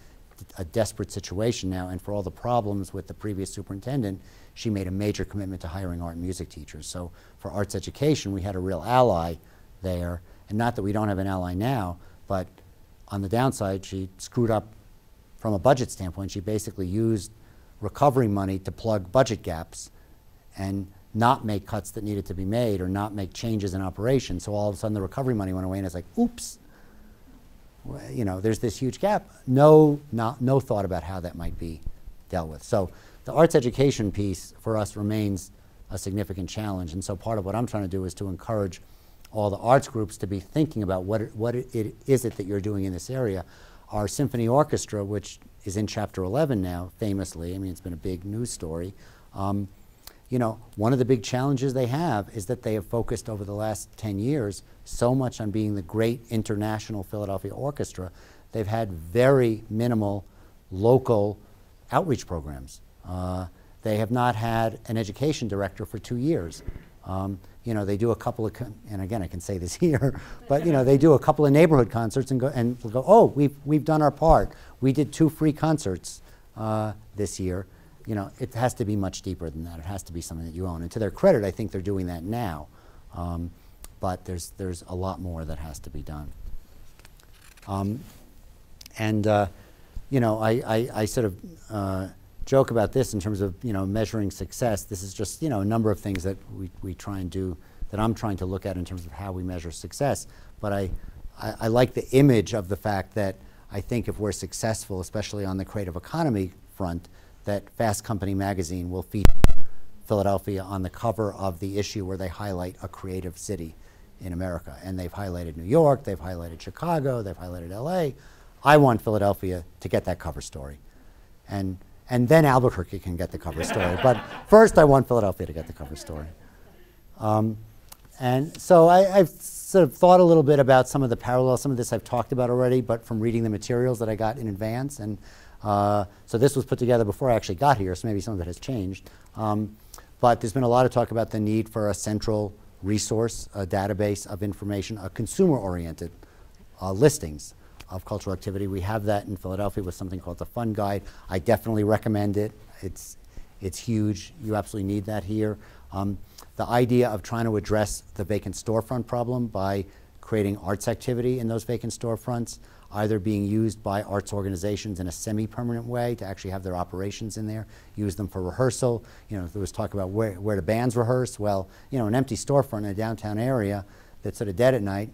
S2: a desperate situation now. And for all the problems with the previous superintendent, she made a major commitment to hiring art and music teachers. So for arts education, we had a real ally there. And not that we don't have an ally now, but on the downside, she screwed up from a budget standpoint. She basically used recovery money to plug budget gaps and not make cuts that needed to be made or not make changes in operation. So all of a sudden the recovery money went away and it's like, oops, you know, there's this huge gap. No thought about how that might be dealt with. So the arts education piece for us remains a significant challenge. And so part of what I'm trying to do is to encourage all the arts groups to be thinking about what it is that you're doing in this area. Our symphony orchestra, which is in Chapter 11 now, famously, I mean, it's been a big news story. You know, one of the big challenges they have is that they have focused over the last 10 years so much on being the great international Philadelphia orchestra, they've had very minimal local outreach programs. They have not had an education director for 2 years. You know, they do a couple of, and again, I can say this here, but you know, they do a couple of neighborhood concerts and go, oh, we've done our part. We did 2 free concerts this year. you know, it has to be much deeper than that. It has to be something that you own. And to their credit, I think they're doing that now. But there's a lot more that has to be done. You know, I sort of joke about this in terms of, you know, measuring success. This is just, you know, a number of things that we try and do, that I'm trying to look at in terms of how we measure success. But I like the image of the fact that I think if we're successful, especially on the creative economy front, that Fast Company magazine will feature Philadelphia on the cover of the issue where they highlight a creative city in America. And they've highlighted New York, they've highlighted Chicago, they've highlighted LA. I want Philadelphia to get that cover story. And then Albuquerque can get the cover story. But first I want Philadelphia to get the cover story. And so I've sort of thought a little bit about some of the parallels. Some of this I've talked about already, but from reading the materials that I got in advance. And so this was put together before I actually got here, so maybe some of it has changed. But there's been a lot of talk about the need for a central resource, a database of information, a consumer-oriented listings of cultural activity. We have that in Philadelphia with something called the Fun Guide. I definitely recommend it. It's huge. You absolutely need that here. The idea of trying to address the vacant storefront problem by creating arts activity in those vacant storefronts, either being used by arts organizations in a semi-permanent way to actually have their operations in there, use them for rehearsal. You know, there was talk about where the bands rehearse. Well, you know, an empty storefront in a downtown area that's sort of dead at night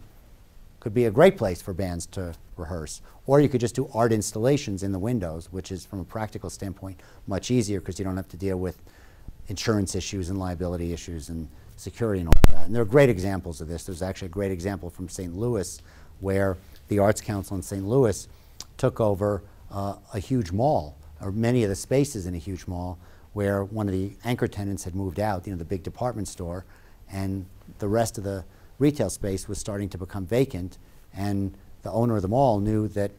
S2: could be a great place for bands to rehearse. Or you could just do art installations in the windows, which is, from a practical standpoint, much easier because you don't have to deal with insurance issues and liability issues and security and all that. And there are great examples of this. There's actually a great example from St. Louis where the Arts Council in St. Louis took over a huge mall, or many of the spaces in a huge mall, where one of the anchor tenants had moved out, you know, the big department store, and the rest of the retail space was starting to become vacant, and the owner of the mall knew that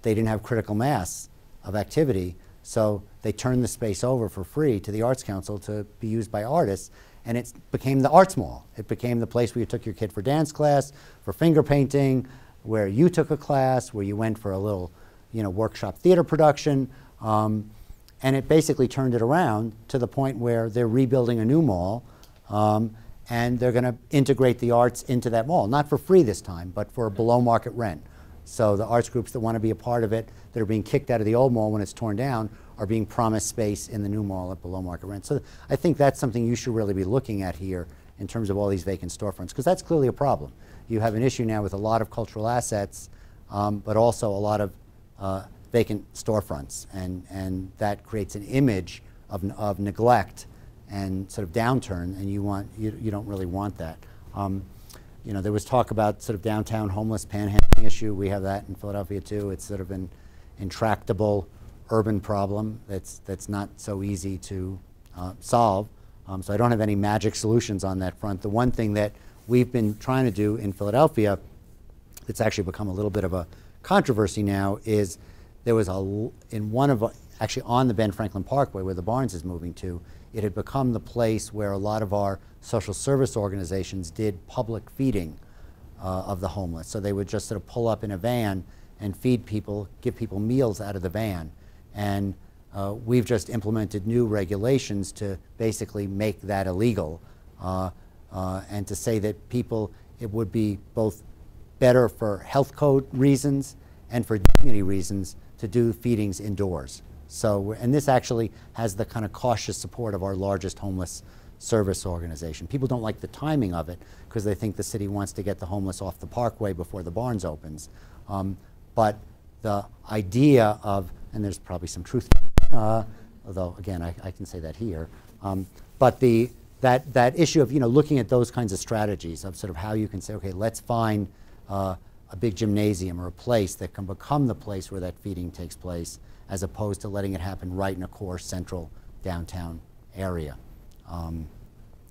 S2: they didn't have critical mass of activity, so they turned the space over for free to the Arts Council to be used by artists, and it became the Arts Mall. It became the place where you took your kid for dance class, for finger painting, where you took a class, where you went for a little, you know, workshop theater production, and it basically turned it around to the point where they're rebuilding a new mall, and they're going to integrate the arts into that mall, not for free this time, but for below market rent. So the arts groups that want to be a part of it, that are being kicked out of the old mall when it's torn down, are being promised space in the new mall at below market rent. So I think that's something you should really be looking at here in terms of all these vacant storefronts, because that's clearly a problem. You have an issue now with a lot of cultural assets, but also a lot of vacant storefronts, and that creates an image of neglect and sort of downturn, and you don't really want that. You know, there was talk about sort of downtown homeless panhandling issue. We have that in Philadelphia too. It's sort of an intractable urban problem that's not so easy to solve. So I don't have any magic solutions on that front. The one thing that we've been trying to do in Philadelphia, it's actually become a little bit of a controversy now, is there was actually on the Ben Franklin Parkway where the Barnes is moving to, it had become the place where a lot of our social service organizations did public feeding of the homeless. So they would just sort of pull up in a van and feed people, give people meals out of the van. And we've just implemented new regulations to basically make that illegal. And to say that people, it would be both better for health code reasons and for dignity reasons to do feedings indoors. So, and this actually has the kind of cautious support of our largest homeless service organization. People don't like the timing of it because they think the city wants to get the homeless off the Parkway before the Barnes opens. But the idea of, and there's probably some truth, although again, I can say that here, but that issue of, you know, looking at those kinds of strategies of sort of how you can say, okay, let's find a big gymnasium or a place that can become the place where that feeding takes place, as opposed to letting it happen right in a core central downtown area.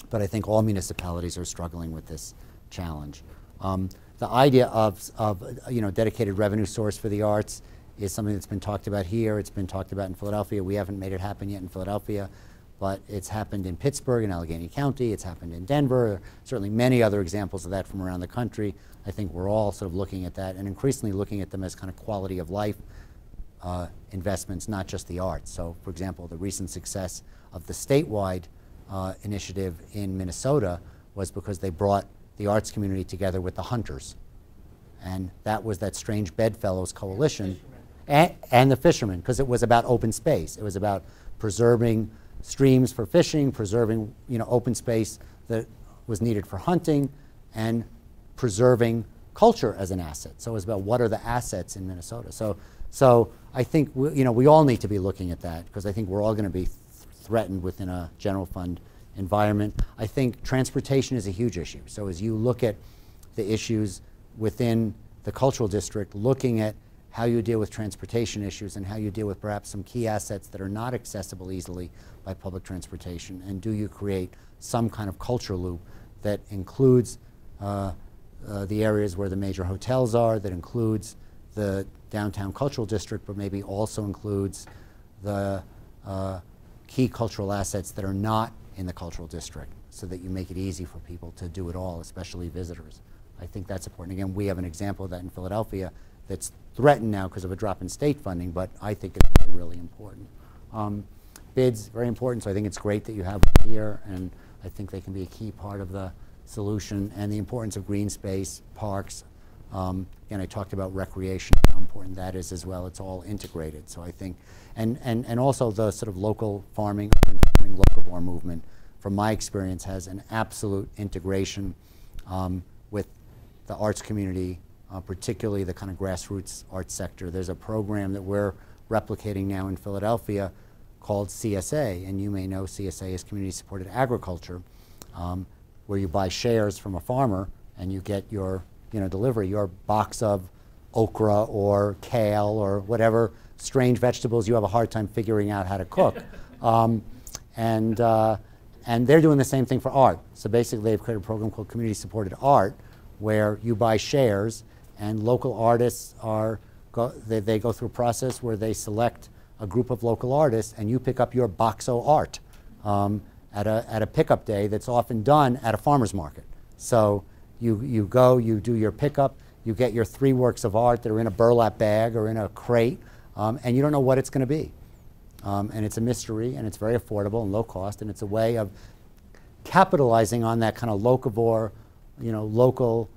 S2: But I think all municipalities are struggling with this challenge. The idea of you know, dedicated revenue source for the arts is something that's been talked about here. It's been talked about in Philadelphia. We haven't made it happen yet in Philadelphia, but it's happened in Pittsburgh and Allegheny County. It's happened in Denver. Certainly many other examples of that from around the country. I think we're all sort of looking at that and increasingly looking at them as kind of quality of life investments, not just the arts. So, for example, the recent success of the statewide initiative in Minnesota was because they brought the arts community together with the hunters. And that was that strange bedfellows coalition. And the fishermen, because it was about open space. It was about preserving streams for fishing, preserving open space that was needed for hunting, and preserving culture as an asset. So it was about what are the assets in Minnesota. So I think we all need to be looking at that, because I think we're all going to be threatened within a general fund environment. I think transportation is a huge issue. So as you look at the issues within the cultural district, looking at how you deal with transportation issues and how you deal with perhaps some key assets that are not accessible easily by public transportation, and do you create some kind of culture loop that includes the areas where the major hotels are, that includes the downtown cultural district, but maybe also includes the key cultural assets that are not in the cultural district, so that you make it easy for people to do it all, especially visitors. I think that's important. Again, we have an example of that in Philadelphia that's threatened now because of a drop in state funding, but I think it's really, really important. Bids, very important, so I think it's great that you have them here, and I think they can be a key part of the solution, and the importance of green space, parks. And I talked about recreation, how important that is as well. It's all integrated. So I think, and also the sort of local farming, locavore movement, from my experience, has an absolute integration with the arts community, particularly the kind of grassroots arts sector. There's a program that we're replicating now in Philadelphia called CSA, and you may know CSA is Community Supported Agriculture, where you buy shares from a farmer and you get your delivery, your box of okra or kale or whatever strange vegetables you have a hard time figuring out how to cook. And they're doing the same thing for art. So basically they've created a program called Community Supported Art, where you buy shares and local artists they go through a process where they select a group of local artists, and you pick up your boxo art at a pickup day that's often done at a farmer's market. So you go, you do your pickup, you get your 3 works of art that are in a burlap bag or in a crate, and you don't know what it's going to be. And it's a mystery, and it's very affordable and low cost, and it's a way of capitalizing on that kind of locavore, local,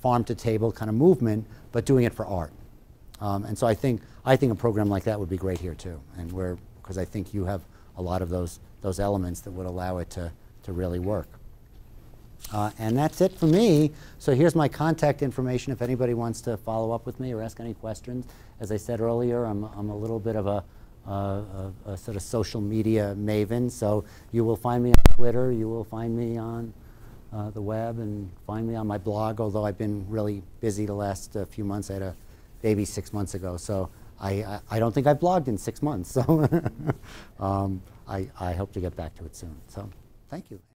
S2: farm to table kind of movement, but doing it for art. And so I think a program like that would be great here too, and because I think you have a lot of those elements that would allow it to really work. And that's it for me. So here's my contact information if anybody wants to follow up with me or ask any questions. As I said earlier, I'm a little bit of a sort of social media maven, so you will find me on Twitter, you will find me on the web, and find me on my blog, although I've been really busy the last few months. I had a baby 6 months ago, so I don't think I've blogged in 6 months. So I hope to get back to it soon. So thank you.